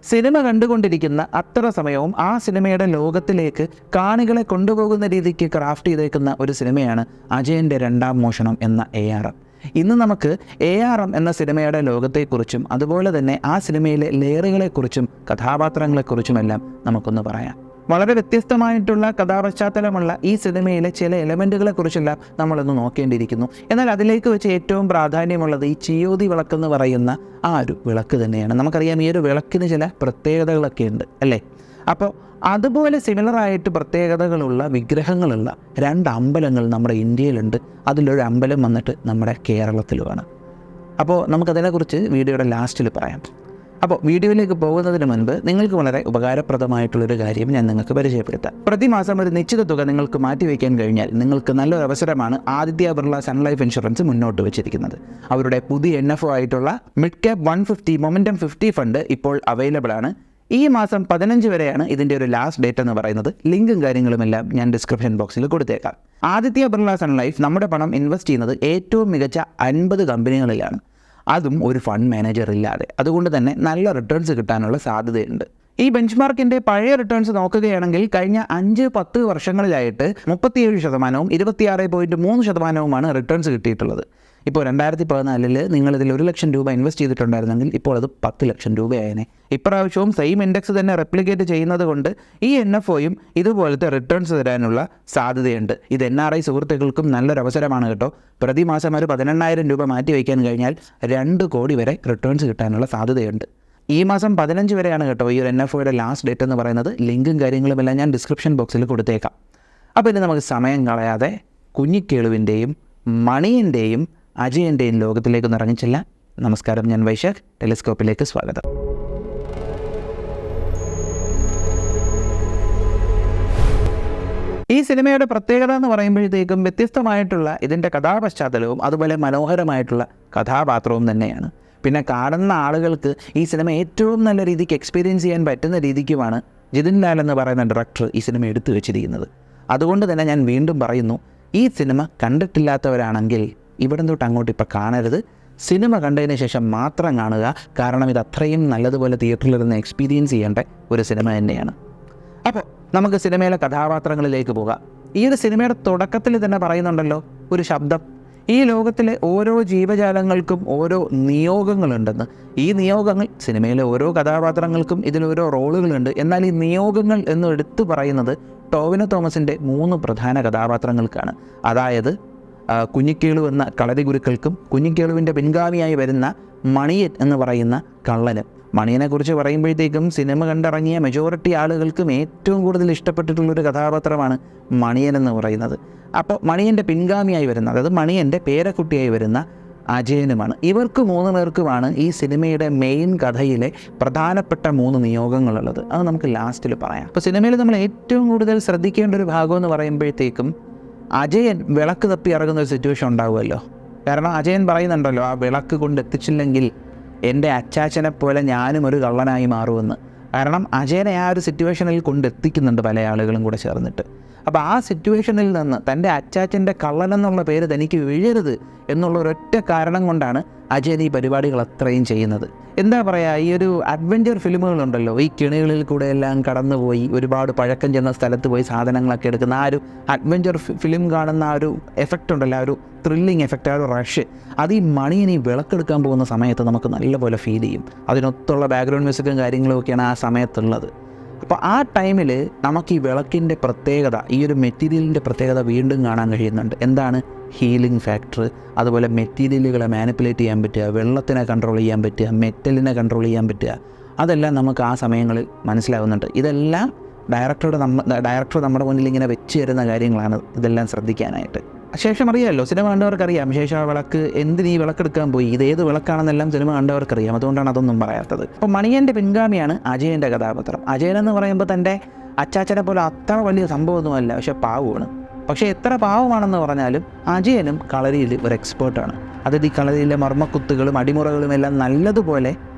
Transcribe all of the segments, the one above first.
Cinema കണ്ടുകൊണ്ടിരിക്കുന്ന അത്ര സമയവും ആ സിനിമയുടെ ലോകത്തിലേക്ക് കാണികളെ കൊണ്ടുപോകുന്ന രീതിക്ക് ക്രാഫ്റ്റ് ചെയ്തേക്കുന്ന ഒരു സിനിമയാണ് അജയൻ്റെ രണ്ടാം മോഷണം എന്ന ARM. ഇന്ന് നമുക്ക് ARM എന്ന സിനിമയുടെ ലോകത്തെക്കുറിച്ചും അതുപോലെ തന്നെ ആ സിനിമയിലെ ലെയറുകളെക്കുറിച്ചും കഥാപാത്രങ്ങളെക്കുറിച്ചുമെല്ലാം നമുക്കൊന്ന് പറയാം. വളരെ വ്യത്യസ്തമായിട്ടുള്ള കഥാപശ്ചാത്തലമുള്ള ഈ സിനിമയിലെ ചില എലമെൻറ്റുകളെക്കുറിച്ചെല്ലാം നമ്മളൊന്ന് നോക്കേണ്ടിയിരിക്കുന്നു. എന്നാൽ അതിലേക്ക് വെച്ച് ഏറ്റവും പ്രാധാന്യമുള്ളത് ഈ ചിയോതി വിളക്കെന്ന് പറയുന്ന ആ ഒരു വിളക്ക് തന്നെയാണ്. നമുക്കറിയാം ഈ ഒരു വിളക്കിന് ചില പ്രത്യേകതകളൊക്കെ ഉണ്ട് അല്ലേ. അപ്പോൾ അതുപോലെ സിമിലറായിട്ട് പ്രത്യേകതകളുള്ള വിഗ്രഹങ്ങളുള്ള 2 അമ്പലങ്ങൾ നമ്മുടെ ഇന്ത്യയിലുണ്ട്. അതിലൊരു അമ്പലം വന്നിട്ട് നമ്മുടെ കേരളത്തിലുമാണ്. അപ്പോൾ നമുക്കതിനെക്കുറിച്ച് വീഡിയോയുടെ ലാസ്റ്റിൽ പറയാം. അപ്പോൾ വീഡിയോയിലേക്ക് പോകുന്നതിന് മുൻപ് നിങ്ങൾക്ക് വളരെ ഉപകാരപ്രദമായിട്ടുള്ളൊരു കാര്യം ഞാൻ നിങ്ങൾക്ക് പരിചയപ്പെടുത്താം. പ്രതിമാസം ഒരു നിശ്ചിത തുക നിങ്ങൾക്ക് മാറ്റിവെക്കാൻ കഴിഞ്ഞാൽ നിങ്ങൾക്ക് നല്ലൊരു അവസരമാണ് Aditya Birla Sun Life insurance മുന്നോട്ട് വെച്ചിരിക്കുന്നത്. അവരുടെ പുതിയ NFO ആയിട്ടുള്ള മിഡ് ക്യാപ് 150 മൊമെൻറ്റം 50 ഫണ്ട് ഇപ്പോൾ അവൈലബിൾ ആണ്. ഈ മാസം 15 വരെയാണ് ഇതിൻ്റെ ഒരു ലാസ്റ്റ് ഡേറ്റ് എന്ന് പറയുന്നത്. ലിങ്കും കാര്യങ്ങളുമെല്ലാം ഞാൻ ഡിസ്ക്രിപ്ഷൻ ബോക്സിൽ കൊടുത്തേക്കാം. ആദിത്യ ബിർള സൺ ലൈഫ് നമ്മുടെ പണം ഇൻവെസ്റ്റ് ചെയ്യുന്നത് ഏറ്റവും മികച്ച 50 കമ്പനികളിലാണ്, അതും ഒരു ഫണ്ട് മാനേജർ ഇല്ലാതെ. അതുകൊണ്ട് തന്നെ നല്ല റിട്ടേൺസ് കിട്ടാനുള്ള സാധ്യതയുണ്ട്. ഈ ബെഞ്ച് മാർക്കിൻ്റെ പഴയ റിട്ടേൺസ് നോക്കുകയാണെങ്കിൽ കഴിഞ്ഞ 5-10 വർഷങ്ങളിലായിട്ട് 37%, 26.3% റിട്ടേൺസ് കിട്ടിയിട്ടുള്ളത്. ഇപ്പോൾ 2014 നിങ്ങളിതിൽ 1 ലക്ഷം രൂപ ഇൻവെസ്റ്റ് ചെയ്തിട്ടുണ്ടായിരുന്നെങ്കിൽ ഇപ്പോൾ അത് 10 ലക്ഷം രൂപയായേനെ. ഇപ്രാവശ്യവും സെയിം ഇൻഡെക്സ് തന്നെ റെപ്ലിക്കേറ്റ് ചെയ്യുന്നത് കൊണ്ട് ഈ NFOയും ഇതുപോലത്തെ റിട്ടേൺസ് തരാനുള്ള സാധ്യതയുണ്ട്. ഇത് NRI സുഹൃത്തുക്കൾക്കും നല്ലൊരു അവസരമാണ് കേട്ടോ. പ്രതിമാസം ഒരു 18,000 രൂപ മാറ്റി വയ്ക്കാൻ കഴിഞ്ഞാൽ 2 കോടി വരെ റിട്ടേൺസ് കിട്ടാനുള്ള സാധ്യതയുണ്ട്. ഈ മാസം 15 വരെയാണ് കേട്ടോ ഈ ഒരു NFOയുടെ ലാസ്റ്റ് ഡേറ്റ് എന്ന് പറയുന്നത്. ലിങ്കും കാര്യങ്ങളുമെല്ലാം ഞാൻ ഡിസ്ക്രിപ്ഷൻ ബോക്സിൽ കൊടുത്തേക്കാം. അപ്പോൾ ഇനി നമുക്ക് സമയം കളയാതെ കുഞ്ഞിക്കേളുവിൻ്റെയും മണിയൻ്റെയും അജയൻ്റെയും ലോകത്തിലേക്ക് ഇറങ്ങിച്ചില്ല. നമസ്കാരം, ഞാൻ വൈശാഖ്. ടെലിസ്കോപ്പിലേക്ക് സ്വാഗതം. ഈ സിനിമയുടെ പ്രത്യേകത എന്ന് പറയുമ്പോഴത്തേക്കും വ്യത്യസ്തമായിട്ടുള്ള ഇതിൻ്റെ കഥാപശ്ചാത്തലവും അതുപോലെ മനോഹരമായിട്ടുള്ള കഥാപാത്രവും തന്നെയാണ്. പിന്നെ കാണുന്ന ആളുകൾക്ക് ഈ സിനിമ ഏറ്റവും നല്ല രീതിക്ക് എക്സ്പീരിയൻസ് ചെയ്യാൻ പറ്റുന്ന രീതിക്കുമാണ് ജിതിൻ ലാൽ എന്ന് പറയുന്ന ഡയറക്ടർ ഈ സിനിമ എടുത്തു വെച്ചിരിക്കുന്നത്. അതുകൊണ്ട് തന്നെ ഞാൻ വീണ്ടും പറയുന്നു, ഈ സിനിമ കണ്ടിട്ടില്ലാത്തവരാണെങ്കിൽ ഇവിടെ തൊട്ട് അങ്ങോട്ട് ഇപ്പോൾ കാണരുത്. സിനിമ കണ്ടതിന് ശേഷം മാത്രം കാണുക. കാരണം ഇത് അത്രയും നല്ലതുപോലെ തിയേറ്ററിലിരുന്ന് എക്സ്പീരിയൻസ് ചെയ്യേണ്ട ഒരു സിനിമ തന്നെയാണ്. അപ്പോൾ നമുക്ക് സിനിമയിലെ കഥാപാത്രങ്ങളിലേക്ക് പോകാം. ഈ ഒരു സിനിമയുടെ തുടക്കത്തിൽ തന്നെ പറയുന്നുണ്ടല്ലോ ഒരു ശബ്ദം. ഈ ലോകത്തിലെ ഓരോ ജീവജാലങ്ങൾക്കും ഓരോ നിയോഗങ്ങളുണ്ടെന്ന്. ഈ നിയോഗങ്ങൾ സിനിമയിലെ ഓരോ കഥാപാത്രങ്ങൾക്കും ഇതിലോരോ റോളുകളുണ്ട്. എന്നാൽ ഈ നിയോഗങ്ങൾ എന്ന് എടുത്തു പറയുന്നത് ടോവിനോ തോമസിൻ്റെ 3 പ്രധാന കഥാപാത്രങ്ങൾക്കാണ്. അതായത് കുഞ്ഞിക്കേളു എന്ന കളരി ഗുരുക്കൾക്കും കുഞ്ഞിക്കേളുവിൻ്റെ പിൻഗാമിയായി വരുന്ന മണിയൻ എന്ന് പറയുന്ന കള്ളനും. മണിയനെക്കുറിച്ച് പറയുമ്പോഴത്തേക്കും സിനിമ കണ്ടിറങ്ങിയ മെജോറിറ്റി ആളുകൾക്കും ഏറ്റവും കൂടുതൽ ഇഷ്ടപ്പെട്ടിട്ടുള്ളൊരു കഥാപാത്രമാണ് മണിയൻ എന്ന് പറയുന്നത്. അപ്പോൾ മണിയൻ്റെ പിൻഗാമിയായി വരുന്ന, അതായത് മണിയൻ്റെ പേരക്കുട്ടിയായി വരുന്ന അജയനുമാണ്. ഇവർക്ക് 3 പേർക്കുമാണ് ഈ സിനിമയുടെ മെയിൻ കഥയിലെ പ്രധാനപ്പെട്ട 3 നിയോഗങ്ങളുള്ളത്. അത് നമുക്ക് ലാസ്റ്റിൽ പറയാം. അപ്പോൾ സിനിമയിൽ നമ്മൾ ഏറ്റവും കൂടുതൽ ശ്രദ്ധിക്കേണ്ട ഒരു ഭാഗം എന്ന് പറയുമ്പോഴത്തേക്കും അജയൻ വിളക്ക് തപ്പി ഇറങ്ങുന്ന ഒരു സിറ്റുവേഷൻ ഉണ്ടാവുമല്ലോ. കാരണം അജയൻ പറയുന്നുണ്ടല്ലോ, ആ വിളക്ക് കൊണ്ടെത്തിച്ചില്ലെങ്കിൽ എൻ്റെ അച്ചാച്ചനെ പോലെ ഞാനും ഒരു കള്ളനായി മാറുമെന്ന്. കാരണം അജയനെ ആ ഒരു സിറ്റുവേഷനിൽ കൊണ്ടെത്തിക്കുന്നുണ്ട് പല ആളുകളും കൂടെ ചേർന്നിട്ട്. അപ്പോൾ ആ സിറ്റുവേഷനിൽ നിന്ന് തൻ്റെ അച്ചാച്ചൻ്റെ കള്ളനെന്നുള്ള പേര് തനിക്ക് വീഴരുത് എന്നുള്ള ഒരൊറ്റ കാരണം കൊണ്ടാണ് അജയൻ ഈ പരിപാടികൾ അത്രയും ചെയ്യുന്നത്. എന്താ പറയുക, ഈ ഒരു അഡ്വഞ്ചർ ഫിലിമുകളുണ്ടല്ലോ, ഈ കിണികളിൽ കൂടെ എല്ലാം കടന്നുപോയി ഒരുപാട് പഴക്കം ചെന്ന സ്ഥലത്ത് പോയി സാധനങ്ങളൊക്കെ എടുക്കുന്ന ആ ഒരു അഡ്വഞ്ചർ ഫിലിം കാണുന്ന ആ ഒരു എഫക്റ്റ് ഉണ്ടല്ലോ, ആ ഒരു ത്രില്ലിങ് എഫക്റ്റ്, ആ ഒരു റഷ്, അത് ഈ മണിയനെ വിളക്കെടുക്കാൻ പോകുന്ന സമയത്ത് നമുക്ക് നല്ലപോലെ ഫീൽ ചെയ്യും. അതിനൊത്തുള്ള ബാക്ക്ഗ്രൗണ്ട് മ്യൂസിക്കും കാര്യങ്ങളും ഒക്കെയാണ് ആ സമയത്തുള്ളത്. അപ്പോൾ ആ ടൈമിൽ നമുക്ക് ഈ വിളക്കിൻ്റെ പ്രത്യേകത, ഈ ഒരു മെറ്റീരിയലിൻ്റെ പ്രത്യേകത വീണ്ടും കാണാൻ കഴിയുന്നുണ്ട്. എന്താണ്? ഹീലിംഗ് ഫാക്ടർ, അതുപോലെ മെറ്റീരിയലുകളെ മാനിപ്പുലേറ്റ് ചെയ്യാൻ പറ്റുക, വെള്ളത്തിനെ കൺട്രോൾ ചെയ്യാൻ പറ്റുക, മെറ്റലിനെ കൺട്രോൾ ചെയ്യാൻ പറ്റുക, അതെല്ലാം നമുക്ക് ആ സമയങ്ങളിൽ മനസ്സിലാവുന്നുണ്ട്. ഇതെല്ലാം ഡയറക്ടർ നമ്മുടെ മുന്നിൽ ഇങ്ങനെ വെച്ച് തരുന്ന കാര്യങ്ങളാണ്, ഇതെല്ലാം ശ്രദ്ധിക്കാനായിട്ട്. ശേഷം അറിയാമല്ലോ, സിനിമ കണ്ടവർക്കറിയാം ശേഷം ആ വിളക്ക് എന്തിന് ഈ വിളക്കെടുക്കാൻ പോയി, ഇതേത് വിളക്കാണെന്നെല്ലാം സിനിമ കണ്ടവർക്കറിയാം. അതുകൊണ്ടാണ് അതൊന്നും പറയാത്തത്. അപ്പോൾ മണിയൻ്റെ പിൻഗാമിയാണ് അജയൻ്റെ കഥാപാത്രം. അജയൻ എന്ന് പറയുമ്പോൾ തൻ്റെ അച്ചാച്ചനെ പോലെ അത്ര വലിയ സംഭവമൊന്നുമല്ല, പക്ഷേ പാവമാണ്. പക്ഷേ എത്ര പാവമാണെന്ന് പറഞ്ഞാലും അജയനും കളരിയിൽ ഒരു എക്സ്പേർട്ടാണ്. അതായത് ഈ കളരിയിലെ മർമ്മക്കുത്തുകളും അടിമുറകളും എല്ലാം നല്ലതുപോലെ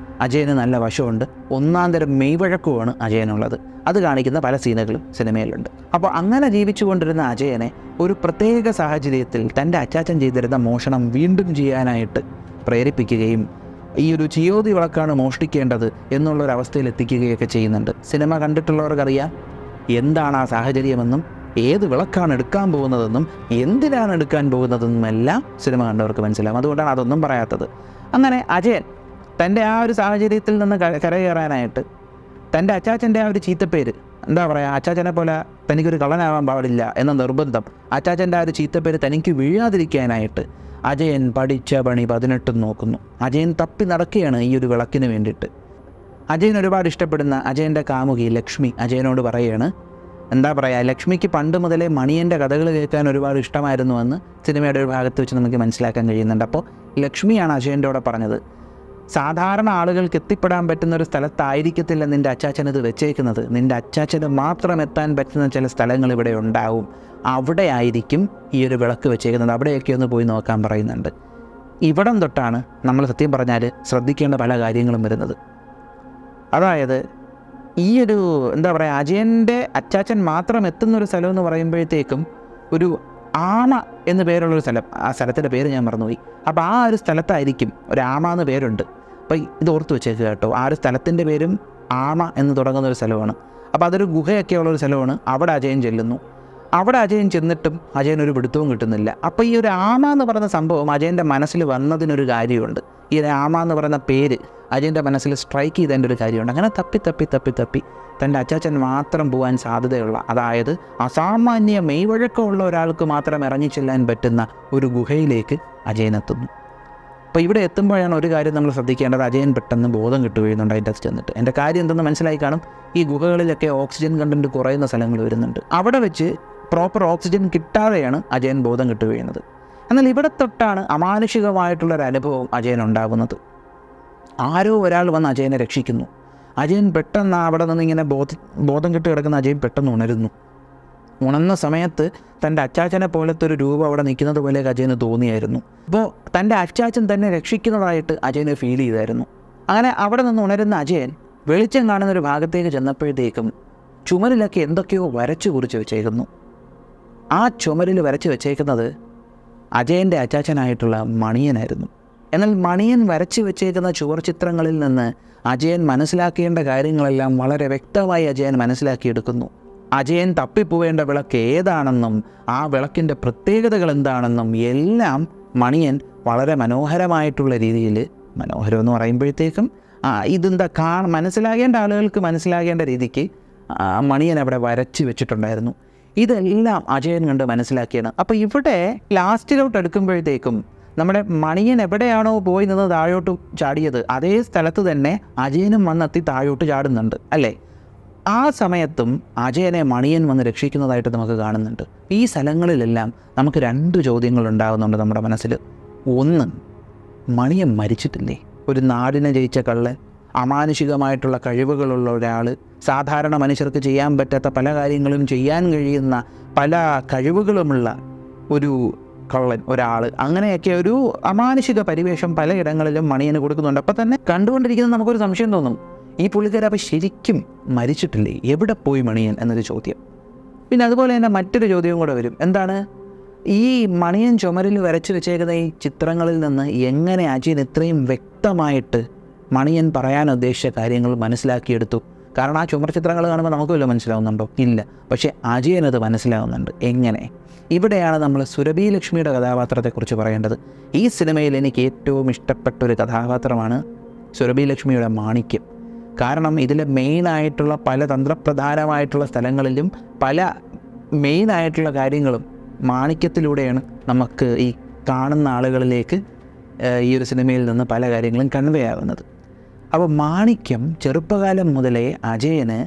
അജയന് നല്ല വശമുണ്ട്. ഒന്നാം തരം മെയ്വഴക്കവുമാണ് അജയനുള്ളത്. അത് കാണിക്കുന്ന പല സീനുകളും സിനിമയിലുണ്ട്. അപ്പോൾ അങ്ങനെ ജീവിച്ചു കൊണ്ടിരുന്ന അജയനെ ഒരു പ്രത്യേക സാഹചര്യത്തിൽ തൻ്റെ അച്ചാച്ചൻ ചെയ്തിരുന്ന മോഷണം വീണ്ടും ചെയ്യാനായിട്ട് പ്രേരിപ്പിക്കുകയും ഈ ഒരു ചിയോതി വിളക്കാണ് മോഷ്ടിക്കേണ്ടത് എന്നുള്ളൊരവസ്ഥയിൽ എത്തിക്കുകയൊക്കെ ചെയ്യുന്നുണ്ട്. സിനിമ കണ്ടിട്ടുള്ളവർക്കറിയാം എന്താണ് ആ സാഹചര്യമെന്നും ഏത് വിളക്കാണ് എടുക്കാൻ പോകുന്നതെന്നും എന്തിനാണ് എടുക്കാൻ പോകുന്നതെന്നും എല്ലാം സിനിമ കണ്ടവർക്ക് മനസ്സിലാവും. അതുകൊണ്ടാണ് അതൊന്നും പറയാത്തത്. അങ്ങനെ അജയൻ തൻ്റെ ആ ഒരു സാഹചര്യത്തിൽ നിന്ന് കരകയറാനായിട്ട് തൻ്റെ അച്ചാച്ചൻ്റെ ആ ഒരു ചീത്തപ്പേര്, എന്താ പറയുക, അച്ചാച്ചനെ പോലെ തനിക്കൊരു കള്ളനാവാൻ പാടില്ല എന്ന നിർബന്ധം, അച്ചാച്ചൻ്റെ ആ ഒരു ചീത്തപ്പേര് തനിക്ക് വീഴാതിരിക്കാനായിട്ട് അജയൻ പഠിച്ച പണി 18 നോക്കുന്നു. അജയൻ തപ്പി നടക്കുകയാണ് ഈ ഒരു വിളക്കിന് വേണ്ടിയിട്ട്. അജയൻ ഒരുപാട് ഇഷ്ടപ്പെടുന്ന അജയൻ്റെ കാമുകി ലക്ഷ്മി അജയനോട് പറയുകയാണ്, എന്താ പറയുക, ലക്ഷ്മിക്ക് പണ്ട് മുതലേ മണിയൻ്റെ കഥകൾ കേൾക്കാൻ ഒരുപാട് ഇഷ്ടമായിരുന്നുവെന്ന് സിനിമയുടെ ഒരു ഭാഗത്ത് വെച്ച് നമുക്ക് മനസ്സിലാക്കാൻ കഴിയുന്നുണ്ട്. അപ്പോൾ ലക്ഷ്മിയാണ് അജയൻ്റെ കൂടെ പറഞ്ഞത്, സാധാരണ ആളുകൾക്ക് എത്തിപ്പെടാൻ പറ്റുന്ന ഒരു സ്ഥലത്തായിരിക്കത്തില്ല നിൻ്റെ അച്ചാച്ചനത് വെച്ചേക്കുന്നത്, നിൻ്റെ അച്ചാച്ചന് മാത്രം എത്താൻ പറ്റുന്ന ചില സ്ഥലങ്ങൾ ഇവിടെ ഉണ്ടാവും, അവിടെ ആയിരിക്കും ഈ ഒരു വിളക്ക് വെച്ചേക്കുന്നത്, അവിടെയൊക്കെ ഒന്ന് പോയി നോക്കാൻ പറയുന്നുണ്ട്. ഇവിടം തൊട്ടാണ് നമ്മൾ സത്യം പറഞ്ഞാൽ ശ്രദ്ധിക്കേണ്ട പല കാര്യങ്ങളും വരുന്നത്. അതായത് ഈ ഒരു എന്താ പറയുക, അജയൻ്റെ അച്ചാച്ചൻ മാത്രം എത്തുന്നൊരു സ്ഥലം എന്ന് പറയുമ്പോഴത്തേക്കും ഒരു ആമ എന്ന് പേരുള്ളൊരു സ്ഥലം, ആ സ്ഥലത്തിൻ്റെ പേര് ഞാൻ മറന്നുപോയി. അപ്പോൾ ആ ഒരു സ്ഥലത്തായിരിക്കും ഒരു ആമ എന്ന് പേരുണ്ട്. അപ്പോൾ ഇത് ഓർത്ത് വെച്ചേക്കുക കേട്ടോ, ആ ഒരു സ്ഥലത്തിൻ്റെ പേരും ആമ എന്ന് തുടങ്ങുന്നൊരു സ്ഥലമാണ്. അപ്പോൾ അതൊരു ഗുഹയൊക്കെ ഉള്ളൊരു സ്ഥലമാണ്. അവിടെ അജയൻ ചെല്ലുന്നു. അവിടെ അജയൻ ചെന്നിട്ടും അജയൻ ഒരു പിടുത്തവും കിട്ടുന്നില്ല. അപ്പോൾ ഈ ഒരു ആമ എന്ന് പറയുന്ന സംഭവം അജയൻ്റെ മനസ്സിൽ വന്നതിനൊരു കാര്യമുണ്ട്. ഈ ഒരു ആമ എന്ന് പറയുന്ന പേര് അജയൻ്റെ മനസ്സിൽ സ്ട്രൈക്ക് ചെയ്തതിൻ്റെ ഒരു കാര്യമുണ്ട്. അങ്ങനെ തപ്പി തപ്പി തപ്പി തപ്പി തൻ്റെ അച്ചാച്ചൻ മാത്രം പോകാൻ സാധ്യതയുള്ള, അതായത് അസാമാന്യ മെയ്വഴക്കമുള്ള ഒരാൾക്ക് മാത്രം ഇറങ്ങിച്ചെല്ലാൻ പറ്റുന്ന ഒരു ഗുഹയിലേക്ക് അജയൻ എത്തുന്നു. അപ്പോൾ ഇവിടെ എത്തുമ്പോഴാണ് ഒരു കാര്യം നമ്മൾ ശ്രദ്ധിക്കേണ്ടത്, അജയൻ പെട്ടെന്ന് ബോധം കിട്ടുകയുന്നുണ്ട് അതിൻ്റെ അകത്ത് ചെന്നിട്ട്. എൻ്റെ കാര്യം എന്തെന്ന് മനസ്സിലായി കാണും. ഈ ഗുഹകളിലൊക്കെ ഓക്സിജൻ കണ്ടൻറ്റ് കുറയുന്ന സ്ഥലങ്ങൾ വരുന്നുണ്ട്. അവിടെ വെച്ച് പ്രോപ്പർ ഓക്സിജൻ കിട്ടാതെയാണ് അജയൻ ബോധം കിട്ടുകയുന്നത്. എന്നാൽ ഇവിടെ തൊട്ടാണ് അമാനുഷികമായിട്ടുള്ളൊരു അനുഭവം അജയൻ ഉണ്ടാകുന്നത്. ആരോ ഒരാൾ വന്ന് അജയനെ രക്ഷിക്കുന്നു. അജയൻ പെട്ടെന്ന് അവിടെ നിന്ന് ഇങ്ങനെ ബോധം കെട്ട് കിടക്കുന്ന അജയൻ പെട്ടെന്ന് ഉണരുന്നു. ഉണർന്ന സമയത്ത് തൻ്റെ അച്ചാച്ചനെ പോലത്തെ ഒരു രൂപം അവിടെ നിൽക്കുന്നത് പോലെ അജയന് തോന്നിയായിരുന്നു. അപ്പോൾ തൻ്റെ അച്ചാച്ചൻ തന്നെ രക്ഷിക്കുന്നതായിട്ട് അജയന് ഫീൽ ചെയ്തായിരുന്നു. അങ്ങനെ അവിടെ നിന്ന് ഉണരുന്ന അജയൻ വെളിച്ചം കാണുന്നൊരു ഭാഗത്തേക്ക് ചെന്നപ്പോഴത്തേക്കും ചുമരിലൊക്കെ എന്തൊക്കെയോ വരച്ചു കുറിച്ച് വെച്ചേക്കുന്നു. ആ ചുമരിൽ വരച്ച് വെച്ചേക്കുന്നത് അജയൻ്റെ അച്ചാച്ചനായിട്ടുള്ള മണിയനായിരുന്നു. എന്നാൽ മണിയൻ വരച്ചു വെച്ചേക്കുന്ന ചുവർ ചിത്രങ്ങളിൽ നിന്ന് അജയൻ മനസ്സിലാക്കേണ്ട കാര്യങ്ങളെല്ലാം വളരെ വ്യക്തമായി അജയൻ മനസ്സിലാക്കിയെടുക്കുന്നു. അജയൻ തപ്പിപ്പോവേണ്ട വിളക്ക് ഏതാണെന്നും ആ വിളക്കിൻ്റെ പ്രത്യേകതകൾ എന്താണെന്നും എല്ലാം മണിയൻ വളരെ മനോഹരമായിട്ടുള്ള രീതിയിൽ, മനോഹരം എന്ന് പറയുമ്പോഴത്തേക്കും ഇതെന്താ മനസ്സിലാകേണ്ട ആളുകൾക്ക് മനസ്സിലാകേണ്ട രീതിക്ക് മണിയൻ അവിടെ വരച്ച് വെച്ചിട്ടുണ്ടായിരുന്നു. ഇതെല്ലാം അജയൻ കണ്ട് മനസ്സിലാക്കിയാണ്. അപ്പോൾ ഇവിടെ ലാസ്റ്റിലോട്ട് എടുക്കുമ്പോഴത്തേക്കും നമ്മുടെ മണിയൻ എവിടെയാണോ പോയി നിന്ന് താഴോട്ട് ചാടിയത് അതേ സ്ഥലത്ത് തന്നെ അജയനും വന്നെത്തി താഴോട്ട് ചാടുന്നുണ്ട് അല്ലേ? ആ സമയത്തും അജയനെ മണിയൻ വന്ന് രക്ഷിക്കുന്നതായിട്ട് നമുക്ക് കാണുന്നുണ്ട്. ഈ സ്ഥലങ്ങളിലെല്ലാം നമുക്ക് 2 ചോദ്യങ്ങൾ ഉണ്ടാകുന്നുണ്ട് നമ്മുടെ മനസ്സിൽ. ഒന്ന്, മണിയൻ മരിച്ചിട്ടില്ലേ? ഒരു നാടിനെ ജയിച്ച കള്ളൻ, അമാനുഷികമായിട്ടുള്ള കഴിവുകളുള്ള ഒരാൾ, സാധാരണ മനുഷ്യർക്ക് ചെയ്യാൻ പറ്റാത്ത പല കാര്യങ്ങളും ചെയ്യാൻ കഴിയുന്ന പല കഴിവുകളുമുള്ള ഒരു കള്ളൻ, ഒരാൾ, അങ്ങനെയൊക്കെ ഒരു അമാനുഷിക പരിവേഷം പലയിടങ്ങളിലും മണിയന് കൊടുക്കുന്നുണ്ട്. അപ്പോൾ തന്നെ കണ്ടുകൊണ്ടിരിക്കുന്നത് നമുക്കൊരു സംശയം തോന്നും, ഈ പുള്ളിക്കാരൻ അപ്പോൾ ശരിക്കും മരിച്ചിട്ടില്ലേ? എവിടെ പോയി മണിയൻ എന്നൊരു ചോദ്യം. പിന്നെ അതുപോലെ തന്നെ മറ്റൊരു ചോദ്യവും കൂടെ വരും. എന്താണ്, ഈ മണിയൻ ചുമരിൽ വരച്ചു വെച്ചേക്കുന്ന ഈ ചിത്രങ്ങളിൽ നിന്ന് എങ്ങനെ അജയൻ ഇത്രയും വ്യക്തമായിട്ട് മണിയൻ പറയാൻ ഉദ്ദേശിച്ച കാര്യങ്ങൾ മനസ്സിലാക്കിയെടുത്തു? കാരണം ആ ചുമർ ചിത്രങ്ങൾ കാണുമ്പോൾ നമുക്ക് വല്ലതും മനസ്സിലാവുന്നുണ്ടോ? ഇല്ല. പക്ഷേ അജയനത് മനസ്സിലാവുന്നുണ്ട്. എങ്ങനെ? ഇവിടെയാണ് നമ്മൾ സുരഭി ലക്ഷ്മിയുടെ കഥാപാത്രത്തെക്കുറിച്ച് പറയേണ്ടത്. ഈ സിനിമയിൽ എനിക്ക് ഏറ്റവും ഇഷ്ടപ്പെട്ടൊരു കഥാപാത്രമാണ് സുരഭി ലക്ഷ്മിയുടെ മാണിക്യം. കാരണം ഇതിലെ മെയിനായിട്ടുള്ള പല തന്ത്രപ്രധാനമായിട്ടുള്ള സ്ഥലങ്ങളിലും പല മെയിനായിട്ടുള്ള കാര്യങ്ങളും മാണിക്യത്തിലൂടെയാണ് നമുക്ക് ഈ കാണുന്ന ആളുകളിലേക്ക് ഈ ഒരു സിനിമയിൽ നിന്ന് പല കാര്യങ്ങളും കൺവേ ആകുന്നത്. അപ്പോൾ മാണിക്യം ചെറുപ്പകാലം മുതലേ അജയന്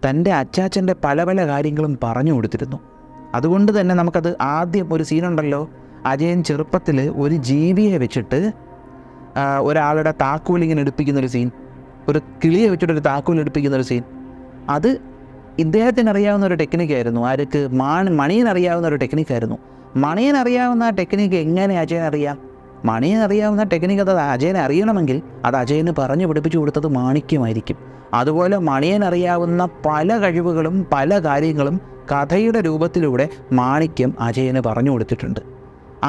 തൻ്റെ അച്ചാച്ചൻ്റെ പല പല കാര്യങ്ങളും പറഞ്ഞു കൊടുത്തിരുന്നു. അതുകൊണ്ട് തന്നെ നമുക്കത് ആദ്യം ഒരു സീനുണ്ടല്ലോ, അജയൻ ചെറുപ്പത്തിൽ ഒരു ജീവിയെ വെച്ചിട്ട് ഒരാളുടെ താക്കോലിങ്ങനെ എടുപ്പിക്കുന്നൊരു സീൻ, ഒരു കിളിയെ വെച്ചിട്ടൊരു താക്കോൽ എടുപ്പിക്കുന്നൊരു സീൻ, അത് ഇദ്ദേഹത്തിന് അറിയാവുന്ന ഒരു ടെക്നിക്കായിരുന്നു. ആർക്ക്? മണിയൻ അറിയാവുന്ന ഒരു ടെക്നിക്കായിരുന്നു. മണിയൻ അറിയാവുന്ന ആ ടെക്നിക്ക് എങ്ങനെ അജയൻ അറിയാം? മണിയൻ അറിയാവുന്ന ടെക്നിക്ക് അത് അജയനെ അറിയണമെങ്കിൽ അത് അജയന് പറഞ്ഞു പഠിപ്പിച്ചു കൊടുത്തത് മാണിക്യമായിരിക്കും. അതുപോലെ മണിയൻ അറിയാവുന്ന പല കഴിവുകളും പല കാര്യങ്ങളും കഥയുടെ രൂപത്തിലൂടെ മാണിക്യം അജയന് പറഞ്ഞു കൊടുത്തിട്ടുണ്ട്.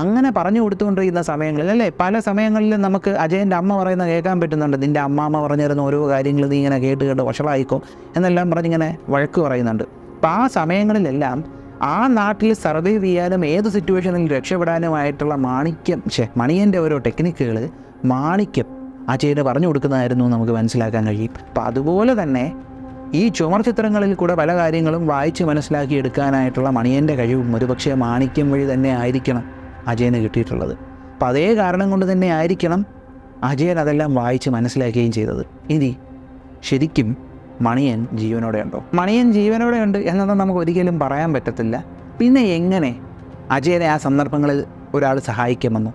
അങ്ങനെ പറഞ്ഞു കൊടുത്തുകൊണ്ടിരിക്കുന്ന സമയങ്ങളിൽ അല്ലേ, പല സമയങ്ങളിലും നമുക്ക് അജയൻ്റെ അമ്മ പറയുന്ന കേൾക്കാൻ പറ്റുന്നുണ്ട്. നിൻ്റെ അമ്മാമ്മ പറഞ്ഞിരുന്ന ഓരോ കാര്യങ്ങൾ നീ ഇങ്ങനെ കേട്ട് വഷളായിക്കോ എന്നെല്ലാം പറഞ്ഞിങ്ങനെ വഴക്ക് പറയുന്നുണ്ട്. അപ്പോൾ ആ സമയങ്ങളിലെല്ലാം ആ നാട്ടിൽ സർവൈവ് ചെയ്യാനും ഏത് സിറ്റുവേഷനിൽ രക്ഷപ്പെടാനുമായിട്ടുള്ള മണിയൻ്റെ ഓരോ ടെക്നിക്കുകൾ മാണിക്യം അജയന് പറഞ്ഞു കൊടുക്കുന്നതായിരുന്നു നമുക്ക് മനസ്സിലാക്കാൻ കഴിയും. അപ്പോൾ അതുപോലെ തന്നെ ഈ ചുമർ ചിത്രങ്ങളിൽ കൂടെ പല കാര്യങ്ങളും വായിച്ച് മനസ്സിലാക്കി എടുക്കാനായിട്ടുള്ള മണിയൻ്റെ കഴിവും ഒരുപക്ഷെ മാണിക്യം വഴി തന്നെ ആയിരിക്കണം അജയന് കിട്ടിയിട്ടുള്ളത്. അപ്പം അതേ കാരണം കൊണ്ട് തന്നെ ആയിരിക്കണം അജയൻ അതെല്ലാം വായിച്ച് മനസ്സിലാക്കുകയും ചെയ്തത്. ഇനി ശരിക്കും മണിയൻ ജീവനോടെ ഉണ്ടോ? മണിയൻ ജീവനോടെ ഉണ്ട് എന്നതൊന്നും നമുക്ക് ഒരിക്കലും പറയാൻ പറ്റത്തില്ല. പിന്നെ എങ്ങനെ അജയനെ ആ സന്ദർഭങ്ങളിൽ ഒരാൾ സഹായിക്കുമെന്നോ?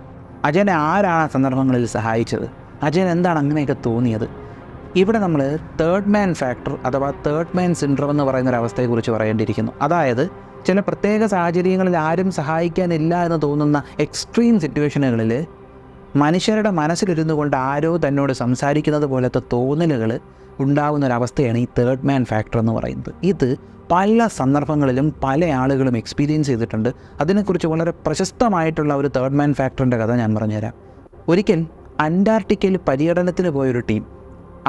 അജയനെ ആരാണ് ആ സന്ദർഭങ്ങളിൽ സഹായിച്ചത്? അജയൻ എന്താണ് അങ്ങനെയൊക്കെ തോന്നിയത്? ഇവിടെ നമ്മൾ തേർഡ് മാൻ ഫാക്ടർ അഥവാ തേർഡ് മാൻ സിൻഡ്രോം എന്ന് പറയുന്നൊരവസ്ഥയെക്കുറിച്ച് പറയേണ്ടിയിരിക്കുന്നു. അതായത് ചില പ്രത്യേക സാഹചര്യങ്ങളിൽ ആരും സഹായിക്കാനില്ല എന്ന് തോന്നുന്ന എക്സ്ട്രീം സിറ്റുവേഷനുകളിൽ മനുഷ്യരുടെ മനസ്സിലിരുന്നു കൊണ്ട് ആരോ തന്നോട് സംസാരിക്കുന്നത് പോലത്തെ തോന്നലുകൾ ഉണ്ടാകുന്നൊരവസ്ഥയാണ് ഈ തേർഡ് മാൻ ഫാക്ടർ എന്ന് പറയുന്നത്. ഇത് പല സന്ദർഭങ്ങളിലും പല ആളുകളും എക്സ്പീരിയൻസ് ചെയ്തിട്ടുണ്ട്. അതിനെക്കുറിച്ച് വളരെ പ്രശസ്തമായിട്ടുള്ള ഒരു തേർഡ് മാൻ ഫാക്ടറിൻ്റെ കഥ ഞാൻ പറഞ്ഞുതരാം. ഒരിക്കൽ അന്റാർട്ടിക്കയിൽ പര്യടനത്തിന് പോയൊരു ടീം,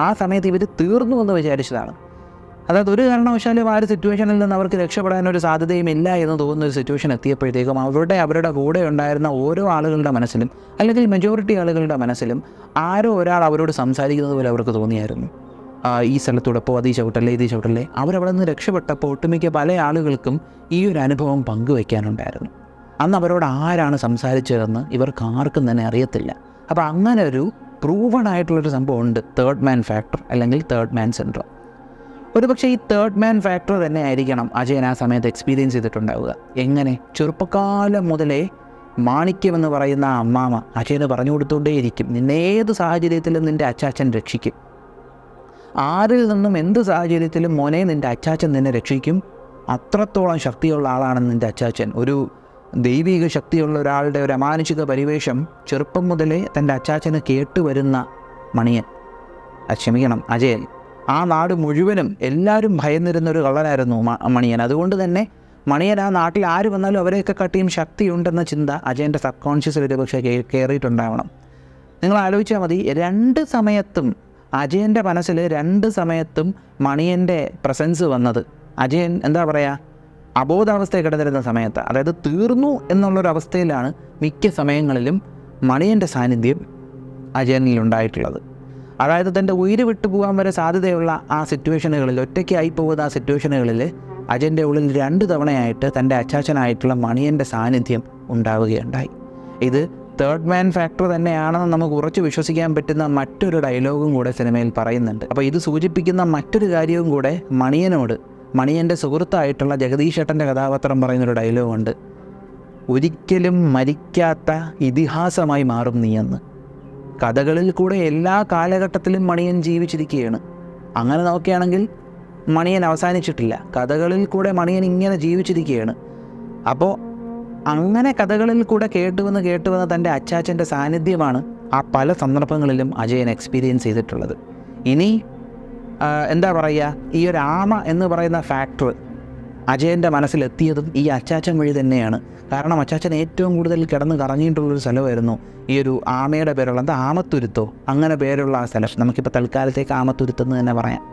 ആ സമയത്ത് ഇവർ തീർന്നു എന്ന് വിചാരിച്ചതാണ്. അതായത് ഒരു കാരണവശാലും ആ ഒരു സിറ്റുവേഷനിൽ നിന്ന് അവർക്ക് രക്ഷപ്പെടാനൊരു സാധ്യതയും ഇല്ല എന്ന് തോന്നുന്ന ഒരു സിറ്റുവേഷൻ എത്തിയപ്പോഴത്തേക്കും അവരുടെ കൂടെ ഉണ്ടായിരുന്ന ഓരോ ആളുകളുടെ മനസ്സിലും അല്ലെങ്കിൽ മെജോറിറ്റി ആളുകളുടെ മനസ്സിലും ആരോ ഒരാൾ അവരോട് സംസാരിക്കുന്നത് പോലെ അവർക്ക് തോന്നിയായിരുന്നു. ഈ സ്ഥലത്തൂടെ പോ, അത് ഈ ചവിട്ടല്ലേ. അവരവിടെ നിന്ന് രക്ഷപ്പെട്ടപ്പോൾ ഒട്ടുമിക്ക പല ആളുകൾക്കും ഈ ഒരു അനുഭവം പങ്കുവയ്ക്കാനുണ്ടായിരുന്നു. അന്ന് അവരോട് ആരാണ് സംസാരിച്ചതെന്ന് ഇവർക്ക് ആർക്കും തന്നെ അറിയത്തില്ല. അപ്പോൾ അങ്ങനെ ഒരു പ്രൂവൺ ആയിട്ടുള്ളൊരു സംഭവം ഉണ്ട്, തേർഡ് മാൻ ഫാക്ടർ അല്ലെങ്കിൽ തേർഡ് മാൻ സിൻഡ്രോം. ഒരുപക്ഷെ ഈ തേർഡ് മാൻ ഫാക്ടർ തന്നെ ആയിരിക്കണം അജയൻ ആ സമയത്ത് എക്സ്പീരിയൻസ് ചെയ്തിട്ടുണ്ടാവുക. എങ്ങനെ? ചെറുപ്പക്കാലം മുതലേ മാണിക്യം എന്ന് പറയുന്ന അമ്മാമ അജയന് പറഞ്ഞു കൊടുത്തുകൊണ്ടേയിരിക്കും, നിന്നേത് സാഹചര്യത്തിലും നിൻ്റെ അച്ചാച്ചൻ രക്ഷിക്കും, ആരിൽ നിന്നും എന്ത് സാഹചര്യത്തിലും മോനെ നിൻ്റെ അച്ചാച്ചൻ നിന്നെ രക്ഷിക്കും, അത്രത്തോളം ശക്തിയുള്ള ആളാണ് നിൻ്റെ അച്ചാച്ചൻ. ഒരു ദൈവിക ശക്തിയുള്ള ഒരാളുടെ ഒരു അമാനുഷിക പരിവേഷം ചെറുപ്പം മുതലേ തൻ്റെ അച്ചാച്ചന് കേട്ടുവരുന്ന അജയൻ. ആ നാട് മുഴുവനും എല്ലാവരും ഭയന്നിരുന്നൊരു കള്ളനായിരുന്നു മണിയൻ. അതുകൊണ്ട് തന്നെ മണിയൻ ആ നാട്ടിൽ ആര് വന്നാലും അവരെയൊക്കെ കാട്ടിയും ശക്തിയുണ്ടെന്ന ചിന്ത അജയൻ്റെ സബ് കോൺഷ്യസിൽ ഒരു പക്ഷേ കയറിയിട്ടുണ്ടാവണം. നിങ്ങൾ ആലോചിച്ചാൽ മതി, രണ്ട് സമയത്തും അജയൻ്റെ മനസ്സിൽ രണ്ട് സമയത്തും മണിയൻ്റെ പ്രസൻസ് വന്നത് അജയൻ എന്താ പറയുക, അബോധാവസ്ഥയിൽ കിടന്നിരുന്ന സമയത്ത്, അതായത് തീർന്നു എന്നുള്ളൊരവസ്ഥയിലാണ് മിക്ക സമയങ്ങളിലും മണിയൻ്റെ സാന്നിധ്യം അജയനിലുണ്ടായിട്ടുള്ളത്. അതായത് തൻ്റെ ഉയിര് വിട്ടു പോകാൻ വരെ സാധ്യതയുള്ള ആ സിറ്റുവേഷനുകളിൽ, ഒറ്റയ്ക്കായി പോകുന്ന ആ സിറ്റുവേഷനുകളിൽ അജയൻ്റെ ഉള്ളിൽ 2 തവണയായിട്ട് തൻ്റെ അച്ചാച്ചനായിട്ടുള്ള മണിയൻ്റെ സാന്നിധ്യം ഉണ്ടാവുകയുണ്ടായി. ഇത് തേർഡ് മാൻ ഫാക്ടർ തന്നെയാണെന്ന് നമുക്ക് ഉറച്ചു വിശ്വസിക്കാൻ പറ്റുന്ന മറ്റൊരു ഡയലോഗും കൂടെ സിനിമയിൽ പറയുന്നുണ്ട്. അപ്പോൾ ഇത് സൂചിപ്പിക്കുന്ന മറ്റൊരു കാര്യവും കൂടെ മണിയൻ്റെ സുഹൃത്തായിട്ടുള്ള ജഗദീഷ് ഏട്ടൻ്റെ കഥാപാത്രം പറയുന്നൊരു ഡയലോഗുണ്ട്, ഒരിക്കലും മരിക്കാത്ത ഇതിഹാസമായി മാറും നീയെന്ന്. കഥകളിൽ കൂടെ എല്ലാ കാലഘട്ടത്തിലും മണിയൻ ജീവിച്ചിരിക്കുകയാണ്. അങ്ങനെ നോക്കുകയാണെങ്കിൽ മണിയൻ അവസാനിച്ചിട്ടില്ല, കഥകളിൽ കൂടെ മണിയൻ ഇങ്ങനെ ജീവിച്ചിരിക്കുകയാണ്. അപ്പോൾ അങ്ങനെ കഥകളിൽ കൂടെ കേട്ടുവന്ന് തൻ്റെ അച്ചാച്ചൻ്റെ സാന്നിധ്യമാണ് ആ പല സന്ദർഭങ്ങളിലും അജയൻ എക്സ്പീരിയൻസ് ചെയ്തിട്ടുള്ളത്. ഇനി എന്താ പറയുക, ഈ ഒരു ആമ എന്ന് പറയുന്ന ഫാക്ടർ അജയൻ്റെ മനസ്സിലെത്തിയതും ഈ അച്ചാച്ചൻ വഴി തന്നെയാണ്. കാരണം അച്ചാച്ചൻ ഏറ്റവും കൂടുതൽ കിടന്ന് കറങ്ങിയിട്ടുള്ളൊരു സ്ഥലമായിരുന്നു ഈ ഒരു ആമയുടെ പേരുള്ള ആമത്തുരുത്തോ അങ്ങനെ പേരുള്ള ആ സ്ഥലം. നമുക്കിപ്പോൾ തൽക്കാലത്തേക്ക് ആമത്തുരുത്തെന്ന് തന്നെ പറയാം.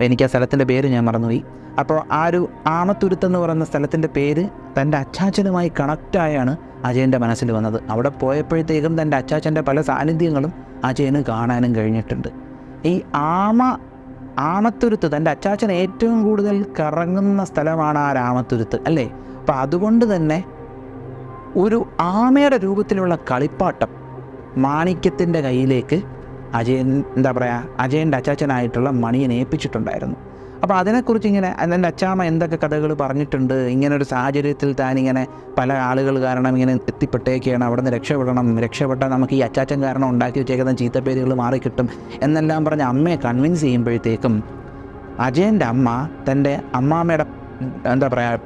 എനിക്ക് ആ സ്ഥലത്തിൻ്റെ പേര് ഞാൻ മറന്നുപോയി. അപ്പോൾ ആ ഒരു ആമത്തുരുത്തെന്ന് പറയുന്ന സ്ഥലത്തിൻ്റെ പേര് തൻ്റെ അച്ചാച്ചനുമായി കണക്റ്റായാണ് അജയൻ്റെ മനസ്സിൽ വന്നത്. അവിടെ പോയപ്പോഴത്തേക്കും തൻ്റെ അച്ചാച്ചൻ്റെ പല സാന്നിധ്യങ്ങളും അജയന് കാണാനും കഴിഞ്ഞിട്ടുണ്ട്. ഈ ആമത്തുരുത്ത് തൻ്റെ അച്ചാച്ചൻ ഏറ്റവും കൂടുതൽ കറങ്ങുന്ന സ്ഥലമാണ് ആ രാമത്തുരുത്ത് അല്ലേ. അപ്പോൾ അതുകൊണ്ട് തന്നെ ഒരു ആമയുടെ രൂപത്തിലുള്ള കളിപ്പാട്ടം മാണിക്യത്തിൻ്റെ കയ്യിലേക്ക് അജയൻ്റെ അച്ചാച്ചനായിട്ടുള്ള മണിയൻ ഏൽപ്പിച്ചിട്ടുണ്ടായിരുന്നു. അപ്പോൾ അതിനെക്കുറിച്ച് ഇങ്ങനെ എൻ്റെ അച്ചാമ്മ എന്തൊക്കെ കഥകൾ പറഞ്ഞിട്ടുണ്ട്, ഇങ്ങനൊരു സാഹചര്യത്തിൽ താനിങ്ങനെ പല ആളുകൾ കാരണം ഇങ്ങനെ എത്തിപ്പെട്ടേക്കാണ്, അവിടെ നിന്ന് രക്ഷപ്പെട്ടാൽ നമുക്ക് ഈ അച്ചാച്ചൻ കാരണം ഉണ്ടാക്കി വെച്ചേക്കുന്ന ചീത്തപ്പേരുകൾ മാറിക്കിട്ടും എന്നെല്ലാം പറഞ്ഞ് അമ്മയെ കൺവിൻസ് ചെയ്യുമ്പോഴത്തേക്കും അജയൻ്റെ അമ്മ തൻ്റെ അമ്മാമ്മയുടെ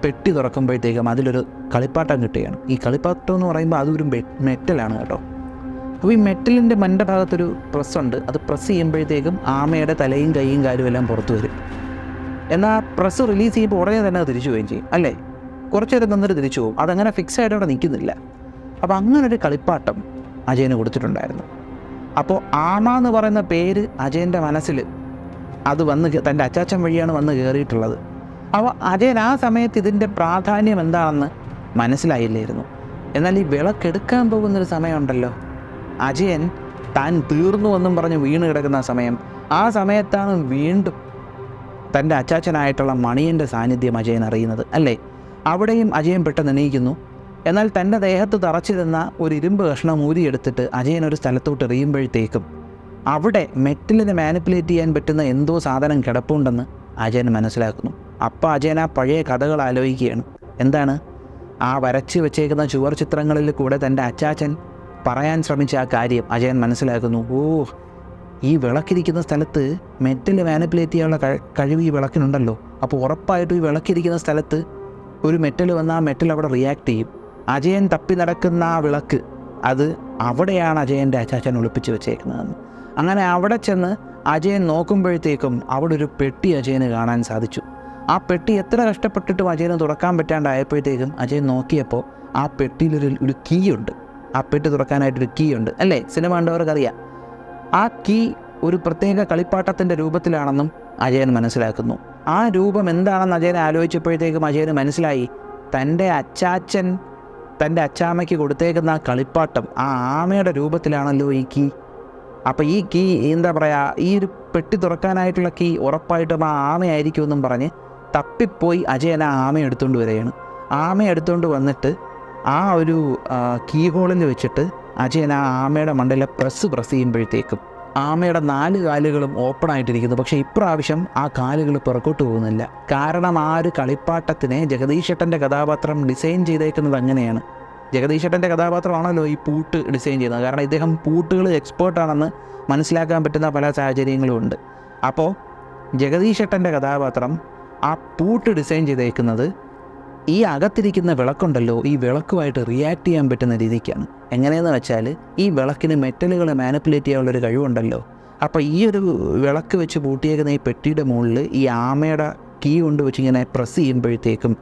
പെട്ടി തുറക്കുമ്പോഴത്തേക്കും അതിലൊരു കളിപ്പാട്ടം കിട്ടുകയാണ്. ഈ കളിപ്പാട്ടം എന്ന് പറയുമ്പോൾ അതൊരു മെറ്റലാണ് കേട്ടോ. അപ്പോൾ ഈ മെറ്റലിൻ്റെ മണ്ട ഭാഗത്തൊരു പ്രസ്സുണ്ട്, അത് പ്രസ് ചെയ്യുമ്പോഴത്തേക്കും ആമയുടെ തലയും കൈയും കാലും എല്ലാം പുറത്തു വരും. എന്നാൽ പ്രസ് റിലീസ് ചെയ്യുമ്പോൾ ഉടനെ തന്നെ അത് തിരിച്ചു പോവുകയും ചെയ്യും അല്ലേ. കുറച്ച് നേരം തന്നിട്ട് തിരിച്ചു പോകും, അതങ്ങനെ ഫിക്സ് ആയിട്ട് അവിടെ നിൽക്കുന്നില്ല. അപ്പോൾ അങ്ങനൊരു കളിപ്പാട്ടം അജയന് കൊടുത്തിട്ടുണ്ടായിരുന്നു. അപ്പോൾ ആമ എന്ന് പറയുന്ന പേര് അജയൻ്റെ മനസ്സിൽ അത് തൻ്റെ അച്ചാച്ചൻ വഴിയാണ് വന്ന് കയറിയിട്ടുള്ളത്. അപ്പോൾ അജയൻ ആ സമയത്ത് ഇതിൻ്റെ പ്രാധാന്യം എന്താണെന്ന് മനസ്സിലായില്ലായിരുന്നു. എന്നാൽ ഈ വിളക്കെടുക്കാൻ പോകുന്നൊരു സമയമുണ്ടല്ലോ, അജയൻ താൻ തീർന്നു എന്നും പറഞ്ഞ് വീണ് കിടക്കുന്ന സമയം, ആ സമയത്താണ് വീണ്ടും തൻ്റെ അച്ചാച്ചനായിട്ടുള്ള മണിയൻ്റെ സാന്നിധ്യം അജയൻ അറിയുന്നത് അല്ലേ. അവിടെയും അജയൻ പെട്ടെന്ന് എണീക്കുന്നു. എന്നാൽ തൻ്റെ ദേഹത്ത് തറച്ചിരുന്ന ഒരു ഇരുമ്പ് കഷ്ണം ഊരിയെടുത്തിട്ട് അജയൻ ഒരു സ്ഥലത്തോട്ട് എറിയുമ്പോഴത്തേക്കും അവിടെ മെറ്റലിനെ മാനിപ്പുലേറ്റ് ചെയ്യാൻ പറ്റുന്ന എന്തോ സാധനം കിടപ്പുണ്ടെന്ന് അജയൻ മനസ്സിലാക്കുന്നു. അപ്പോൾ അജയൻ ആ പഴയ കഥകൾ ആലോചിക്കുകയാണ്. എന്താണ് ആ വരച്ച് വെച്ചേക്കുന്ന ചുവർ ചിത്രങ്ങളിൽ കൂടെ തൻ്റെ അച്ചാച്ചൻ പറയാൻ ശ്രമിച്ച ആ കാര്യം അജയൻ മനസ്സിലാക്കുന്നു. ഓ, ഈ വിളക്കിരിക്കുന്ന സ്ഥലത്ത് മെറ്റൽ മാനിപ്പുലേറ്റ് ചെയ്യാനുള്ള കഴിവ് ഈ വിളക്കിനുണ്ടല്ലോ. അപ്പോൾ ഉറപ്പായിട്ടും ഈ വിളക്കിരിക്കുന്ന സ്ഥലത്ത് ഒരു മെറ്റൽ വന്ന് ആ മെറ്റൽ അവിടെ റിയാക്ട് ചെയ്യും. അജയൻ തപ്പി നടക്കുന്ന ആ വിളക്ക്, അത് അവിടെയാണ് അജയൻ്റെ അച്ചാച്ചൻ ഒളിപ്പിച്ച് വെച്ചേക്കുന്നതെന്ന്. അങ്ങനെ അവിടെ ചെന്ന് അജയൻ നോക്കുമ്പോഴത്തേക്കും അവിടെ ഒരു പെട്ടി അജയന് കാണാൻ സാധിച്ചു. ആ പെട്ടി എത്ര കഷ്ടപ്പെട്ടിട്ടും അജയന് തുറക്കാൻ പറ്റാണ്ടായപ്പോഴത്തേക്കും അജയൻ നോക്കിയപ്പോൾ ആ പെട്ടിയിലൊരു കീ ഉണ്ട്. ആ പെട്ടി തുറക്കാനായിട്ടൊരു കീ ഉണ്ട് അല്ലേ, സിനിമ കണ്ടവർക്കറിയാം. ആ കീ ഒരു പ്രത്യേക കളിപ്പാട്ടത്തിൻ്റെ രൂപത്തിലാണെന്നും അജയൻ മനസ്സിലാക്കുന്നു. ആ രൂപം എന്താണെന്ന് അജയൻ ആലോചിച്ചപ്പോഴത്തേക്കും അജയന് മനസ്സിലായി, തൻ്റെ അച്ചാച്ചൻ തൻ്റെ അച്ചാമ്മയ്ക്ക് കൊടുത്തേക്കുന്ന ആ കളിപ്പാട്ടം ആ ആമയുടെ രൂപത്തിലാണല്ലോ ഈ കീ. അപ്പോൾ ഈ കീ എന്താ പറയുക, ഈ ഒരു പെട്ടി തുറക്കാനായിട്ടുള്ള കീ ഉറപ്പായിട്ടും ആ ആമയായിരിക്കുമെന്നും പറഞ്ഞ് തപ്പിപ്പോയി അജയൻ ആ ആമയെ എടുത്തുകൊണ്ട് വരികയാണ്. ആമയെ എടുത്തുകൊണ്ട് വന്നിട്ട് ആ ഒരു കീ ഹോളിൽ വെച്ചിട്ട് അജയൻ ആ ആമയുടെ മണ്ടയിലെ പ്രസ് ചെയ്യുമ്പോഴത്തേക്കും ആമയുടെ 4 കാലുകളും ഓപ്പൺ ആയിട്ടിരിക്കുന്നു. പക്ഷേ ഇപ്രാവശ്യം ആ കാലുകൾ പുറകോട്ട് പോകുന്നില്ല. കാരണം ആ ഒരു കളിപ്പാട്ടത്തിനെ ജഗദീഷ് ചേട്ടൻ്റെ കഥാപാത്രം ഡിസൈൻ ചെയ്തേക്കുന്നത് അങ്ങനെയാണ്. ജഗദീഷ് ചേട്ടൻ്റെ കഥാപാത്രമാണല്ലോ ഈ പൂട്ട് ഡിസൈൻ ചെയ്യുന്നത്. കാരണം ഇദ്ദേഹം പൂട്ടുകൾ എക്സ്പേർട്ടാണെന്ന് മനസ്സിലാക്കാൻ പറ്റുന്ന പല സാഹചര്യങ്ങളും ഉണ്ട്. അപ്പോൾ ജഗദീഷ് ചേട്ടൻ്റെ കഥാപാത്രം ആ പൂട്ട് ഡിസൈൻ ചെയ്തേക്കുന്നത് ഈ അകത്തിരിക്കുന്ന വിളക്കുണ്ടല്ലോ, ഈ വിളക്കുമായിട്ട് റിയാക്ട് ചെയ്യാൻ പറ്റുന്ന രീതിക്കാണ്. എങ്ങനെയെന്ന് വെച്ചാൽ ഈ വിളക്കിന് മെറ്റലുകളെ മാനിപ്പുലേറ്റ് ചെയ്യാനുള്ളൊരു കഴിവുണ്ടല്ലോ. അപ്പോൾ ഈ ഒരു വിളക്ക് വെച്ച് പൂട്ടിയേക്കുന്ന ഈ പെട്ടിയുടെ മുകളിൽ ഈ ആമയുടെ കീ കൊണ്ട് വെച്ച് ഇങ്ങനെ പ്രസ് ചെയ്യുമ്പോഴത്തേക്കും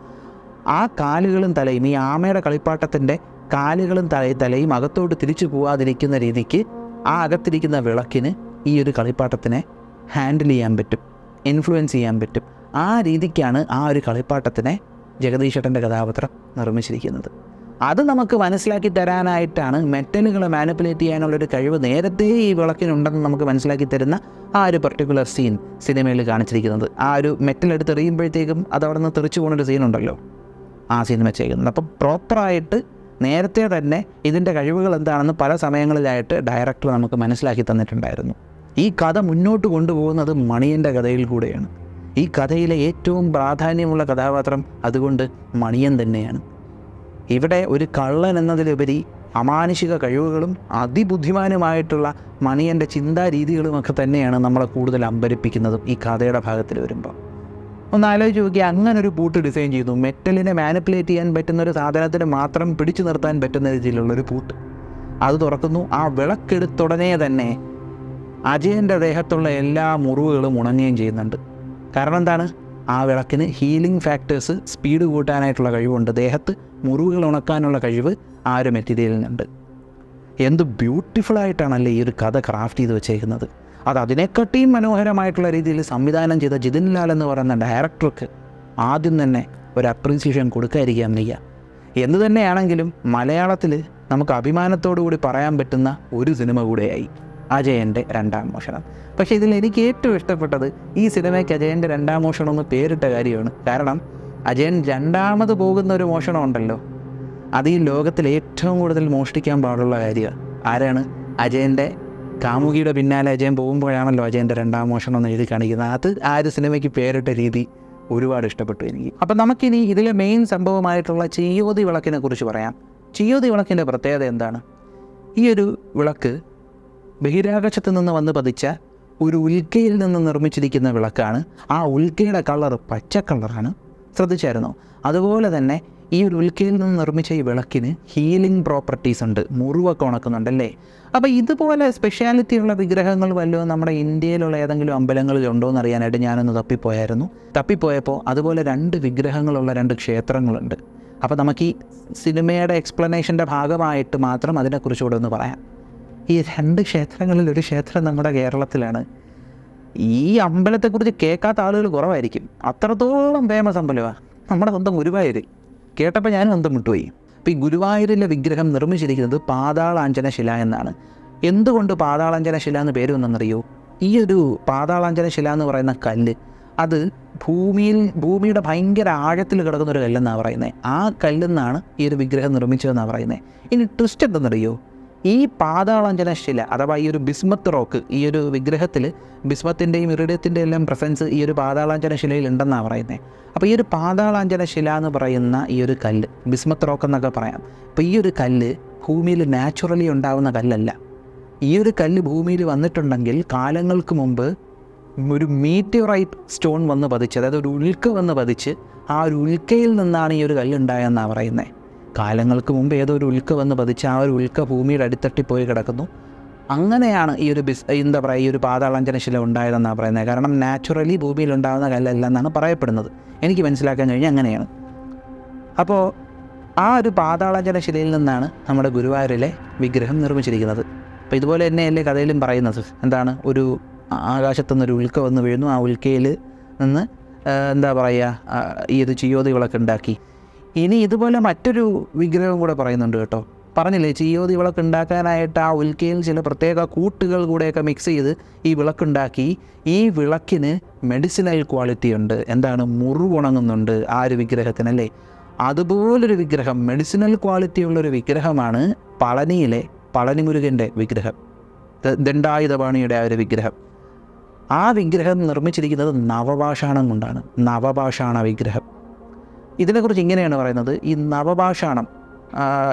ആ കാലുകളും തലയും, ഈ ആമയുടെ കളിപ്പാട്ടത്തിൻ്റെ കാലുകളും തലയും അകത്തോട്ട് തിരിച്ചു പോകാതിരിക്കുന്ന രീതിക്ക് ആ അകത്തിരിക്കുന്ന വിളക്കിന് ഈ ഒരു കളിപ്പാട്ടത്തിനെ ഹാൻഡിൽ ചെയ്യാൻ പറ്റും, ഇൻഫ്ലുവൻസ് ചെയ്യാൻ പറ്റും. ആ രീതിക്കാണ് ആ ഒരു കളിപ്പാട്ടത്തിനെ ജഗദീഷ് ചേട്ടൻ്റെ കഥാപാത്രം നിർമ്മിച്ചിരിക്കുന്നത്. അത് നമുക്ക് മനസ്സിലാക്കി തരാനായിട്ടാണ് മെറ്റലുകളെ മാനിപ്പുലേറ്റ് ചെയ്യാനുള്ളൊരു കഴിവ് നേരത്തെ ഈ വിളക്കിനുണ്ടെന്ന് നമുക്ക് മനസ്സിലാക്കി തരുന്ന ആ ഒരു പർട്ടിക്കുലർ സീൻ സിനിമയിൽ കാണിച്ചിരിക്കുന്നത്. ആ ഒരു മെറ്റൽ എടുത്ത് എറിയുമ്പോഴത്തേക്കും അത് അവിടെ നിന്ന് തെറിച്ചു പോകുന്നൊരു സീനുണ്ടല്ലോ, ആ സീൻ വെച്ചേക്കുന്നത്. അപ്പം പ്രോപ്പറായിട്ട് നേരത്തെ തന്നെ ഇതിൻ്റെ കഴിവുകൾ എന്താണെന്ന് പല സമയങ്ങളിലായിട്ട് ഡയറക്ടർ നമുക്ക് മനസ്സിലാക്കി തന്നിട്ടുണ്ടായിരുന്നു. ഈ കഥ മുന്നോട്ട് കൊണ്ടുപോകുന്നത് മണിയൻ്റെ കഥയിൽ കൂടെയാണ്. ഈ കഥയിലെ ഏറ്റവും പ്രാധാന്യമുള്ള കഥാപാത്രം അതുകൊണ്ട് മണിയൻ തന്നെയാണ്. ഇവിടെ ഒരു കള്ളൻ എന്നതിലുപരി അമാനുഷിക കഴിവുകളും അതിബുദ്ധിമാനുമായിട്ടുള്ള മണിയൻ്റെ ചിന്താരീതികളുമൊക്കെ തന്നെയാണ് നമ്മളെ കൂടുതൽ അമ്പരിപ്പിക്കുന്നതും ഈ കഥയുടെ ഭാഗത്തിൽ വരുമ്പോൾ. ഒന്ന് ആലോചിച്ച് നോക്കി, അങ്ങനൊരു പൂട്ട് ഡിസൈൻ ചെയ്തു. മെറ്റലിനെ മാനിപ്പുലേറ്റ് ചെയ്യാൻ പറ്റുന്നൊരു സാധനത്തിന് മാത്രം പിടിച്ചു നിർത്താൻ പറ്റുന്ന രീതിയിലുള്ളൊരു പൂട്ട്. അത് തുറക്കുന്നു. ആ വിളക്കെടുത്തുടനെ തന്നെ അജയൻ്റെ ദേഹത്തുള്ള എല്ലാ മുറിവുകളും ഉണങ്ങുകയും ചെയ്യുന്നുണ്ട്. കാരണം എന്താണ്, ആ വിളക്കിന് ഹീലിംഗ് ഫാക്ടേഴ്സ് സ്പീഡ് കൂട്ടാനായിട്ടുള്ള കഴിവുണ്ട്. ദേഹത്ത് മുറിവുകൾ ഉണക്കാനുള്ള കഴിവ് ആ ഒരു മെറ്റീരിയലിനുണ്ട്. എന്ത് ബ്യൂട്ടിഫുള്ളായിട്ടാണല്ലേ ഈ ഒരു കഥ ക്രാഫ്റ്റ് ചെയ്ത് വെച്ചേക്കുന്നത്. അത് അതിനെക്കാട്ടിയും മനോഹരമായിട്ടുള്ള രീതിയിൽ സംവിധാനം ചെയ്ത ജിതിൻ ലാൽ എന്ന് പറയുന്ന ഡയറക്ടർക്ക് ആദ്യം തന്നെ ഒരു അപ്രീസിയേഷൻ കൊടുക്കാതിരിക്കാൻ വയ്യ. എന്തു തന്നെയാണെങ്കിലും മലയാളത്തിൽ നമുക്ക് അഭിമാനത്തോടു കൂടി പറയാൻ പറ്റുന്ന ഒരു സിനിമ കൂടെയായി അജയൻ്റെ രണ്ടാം മോഷണം. പക്ഷേ ഇതിൽ എനിക്ക് ഏറ്റവും ഇഷ്ടപ്പെട്ടത് ഈ സിനിമയ്ക്ക് അജയൻ്റെ രണ്ടാം മോഷണം എന്ന് പേരിട്ട കാര്യമാണ്. കാരണം അജയൻ രണ്ടാമത് പോകുന്ന ഒരു മോഷണം ഉണ്ടല്ലോ, അത് ഈ ലോകത്തിൽ ഏറ്റവും കൂടുതൽ മോഷ്ടിക്കാൻ പാടുള്ള കാര്യമാണ്. ആരാണ്? അജയൻ്റെ കാമുകിയുടെ പിന്നാലെ അജയൻ പോകുമ്പോഴാണല്ലോ അജയൻ്റെ രണ്ടാം മോഷണം എന്ന് എഴുതി കാണിക്കുന്നത്. അത് ആ ഒരു സിനിമയ്ക്ക് പേരിട്ട രീതി ഒരുപാട് ഇഷ്ടപ്പെട്ടു എനിക്ക്. അപ്പം നമുക്കിനി ഇതിലെ മെയിൻ സംഭവമായിട്ടുള്ള ചിയോതി വിളക്കിനെ കുറിച്ച് പറയാം. ചിയോതി വിളക്കിൻ്റെ പ്രത്യേകത എന്താണ്? ഈ ഒരു വിളക്ക് ബഹിരാകാശത്ത് നിന്ന് വന്ന് പതിച്ച ഒരു ഉൽക്കയിൽ നിന്ന് നിർമ്മിച്ചിരിക്കുന്ന വിളക്കാണ്. ആ ഉൽക്കയുടെ കളർ പച്ച കളറാണ്, ശ്രദ്ധിച്ചായിരുന്നോ? അതുപോലെ തന്നെ ഈ ഒരു ഉൽക്കയിൽ നിന്ന് നിർമ്മിച്ച ഈ വിളക്കിന് ഹീലിംഗ് പ്രോപ്പർട്ടീസ് ഉണ്ട്, മുറിവൊക്കെ ഉണക്കുന്നുണ്ടല്ലേ. അപ്പോൾ ഇതുപോലെ സ്പെഷ്യാലിറ്റി ഉള്ള വിഗ്രഹങ്ങൾ വല്ലതും നമ്മുടെ ഇന്ത്യയിലുള്ള ഏതെങ്കിലും അമ്പലങ്ങളിൽ ഉണ്ടോ എന്ന് അറിയാനായിട്ട് ഞാനൊന്ന് തപ്പിപ്പോയപ്പോൾ അതുപോലെ 2 വിഗ്രഹങ്ങളുള്ള 2 ക്ഷേത്രങ്ങളുണ്ട്. അപ്പോൾ നമുക്ക് ഈ സിനിമയുടെ എക്സ്പ്ലനേഷൻ്റെ ഭാഗമായിട്ട് മാത്രം അതിനെക്കുറിച്ചുകൂടെ ഒന്ന് പറയാം. ഈ 2 ക്ഷേത്രങ്ങളിൽ ഒരു ക്ഷേത്രം നമ്മുടെ കേരളത്തിലാണ്. ഈ അമ്പലത്തെക്കുറിച്ച് കേൾക്കാത്ത ആളുകൾ കുറവായിരിക്കും. അത്രത്തോളം ഫേമസ് അമ്പലമാണ് നമ്മുടെ സ്വന്തം ഗുരുവായൂർ. കേട്ടപ്പോൾ ഞാനും സ്വന്തം വിട്ടുപോയി. അപ്പോൾ ഈ ഗുരുവായൂരിലെ വിഗ്രഹം നിർമ്മിച്ചിരിക്കുന്നത് പാതാളാഞ്ജന ശില എന്നാണ്. എന്തുകൊണ്ട് പാതാളാഞ്ജന ശില എന്ന് പേര് വന്നെന്നറിയോ? ഈ ഒരു പാതാളാഞ്ജന ശില എന്ന് പറയുന്ന കല്ല് അത് ഭൂമിയുടെ ഭയങ്കര ആഴത്തിൽ കിടക്കുന്ന ഒരു കല്ലെന്നാണ് പറയുന്നത്. ആ കല്ലെന്നാണ് ഈ ഒരു വിഗ്രഹം നിർമ്മിച്ചതെന്നാണ് പറയുന്നത്. ഇനി ട്വിസ്റ്റ് എന്തെന്നറിയോ? ഈ പാതാളാഞ്ജന ശില അഥവാ ഈ ഒരു ബിസ്മത്ത് റോക്ക്, ഈ ഒരു വിഗ്രഹത്തിൽ ബിസ്മത്തിൻ്റെയും ഇറിഡിയത്തിൻ്റെയും എല്ലാം പ്രസൻസ് ഈ ഒരു പാതാളാഞ്ജന ശിലയിൽ ഉണ്ടെന്നാണ് പറയുന്നത്. അപ്പോൾ ഈ ഒരു പാതാളാഞ്ജന ശില എന്ന് പറയുന്ന ഈ ഒരു കല്ല്, ബിസ്മത്ത് റോക്ക് എന്നൊക്കെ പറയാം. അപ്പോൾ ഈ ഒരു കല്ല് ഭൂമിയിൽ നാച്ചുറലി ഉണ്ടാകുന്ന കല്ലല്ല. ഈ ഒരു കല്ല് ഭൂമിയിൽ വന്നിട്ടുണ്ടെങ്കിൽ കാലങ്ങൾക്ക് മുമ്പ് ഒരു മീറ്റിയോറൈറ്റ് സ്റ്റോൺ വന്ന് പതിച്ച്, അതായത് ഒരു ഉൽക്ക വന്ന് പതിച്ച്, ആ ഒരു ഉൽക്കയിൽ നിന്നാണ് ഈ ഒരു കല്ലുണ്ടായെന്നാണ് പറയുന്നത്. കാലങ്ങൾക്ക് മുമ്പ് ഏതോ ഒരു ഉൽക്ക വന്ന് പതിച്ച് ആ ഒരു ഉൽക്ക ഭൂമിയുടെ അടിത്തട്ടി പോയി കിടക്കുന്നു. അങ്ങനെയാണ് ഈ ഒരു ഈ ഒരു പാതാളാഞ്ജന ശില ഉണ്ടായതെന്നാണ് പറയുന്നത്. കാരണം നാച്ചുറലി ഭൂമിയിൽ ഉണ്ടാകുന്ന കല്ലല്ല എന്നാണ് പറയപ്പെടുന്നത്. എനിക്ക് മനസ്സിലാക്കാൻ കഴിഞ്ഞാൽ അങ്ങനെയാണ്. അപ്പോൾ ആ ഒരു പാതാളാഞ്ജന ശിലയിൽ നിന്നാണ് നമ്മുടെ ഗുരുവായൂരിലെ വിഗ്രഹം നിർമ്മിച്ചിരിക്കുന്നത്. അപ്പോൾ ഇതുപോലെ തന്നെയല്ലേ കഥയിലും പറയുന്നത്. എന്താണ്, ഒരു ആകാശത്തുനിന്നൊരു ഉൽക്ക വന്ന് വീഴുന്നു. ആ ഉൽക്കയിൽ നിന്ന് ഈ ഒരു ചിയോതി വിളക്ക് ഉണ്ടാക്കി. ഇനി ഇതുപോലെ മറ്റൊരു വിഗ്രഹം കൂടെ പറയുന്നുണ്ട് കേട്ടോ. പറഞ്ഞില്ലേ, ചിയോതി വിളക്ക് ഉണ്ടാക്കാനായിട്ട് ആ ഉൽക്കയിൽ ചില പ്രത്യേക കൂട്ടുകൾ കൂടെയൊക്കെ മിക്സ് ചെയ്ത് ഈ വിളക്കുണ്ടാക്കി. ഈ വിളക്കിന് മെഡിസിനൽ ക്വാളിറ്റി ഉണ്ട്. എന്താണ്, മുറിവുണങ്ങുന്നുണ്ട് ആ ഒരു വിഗ്രഹത്തിനല്ലേ. അതുപോലൊരു വിഗ്രഹം, മെഡിസിനൽ ക്വാളിറ്റി ഉള്ളൊരു വിഗ്രഹമാണ് പളനിയിലെ പളനി മുരുകൻ്റെ വിഗ്രഹം, ദണ്ഡായുധപാണിയുടെ ആ ഒരു വിഗ്രഹം. ആ വിഗ്രഹം നിർമ്മിച്ചിരിക്കുന്നത് നവപാഷാണം കൊണ്ടാണ്. നവപാഷാണ വിഗ്രഹം. ഇതിനെക്കുറിച്ച് ഇങ്ങനെയാണ് പറയുന്നത്. ഈ നവപാഷാണം,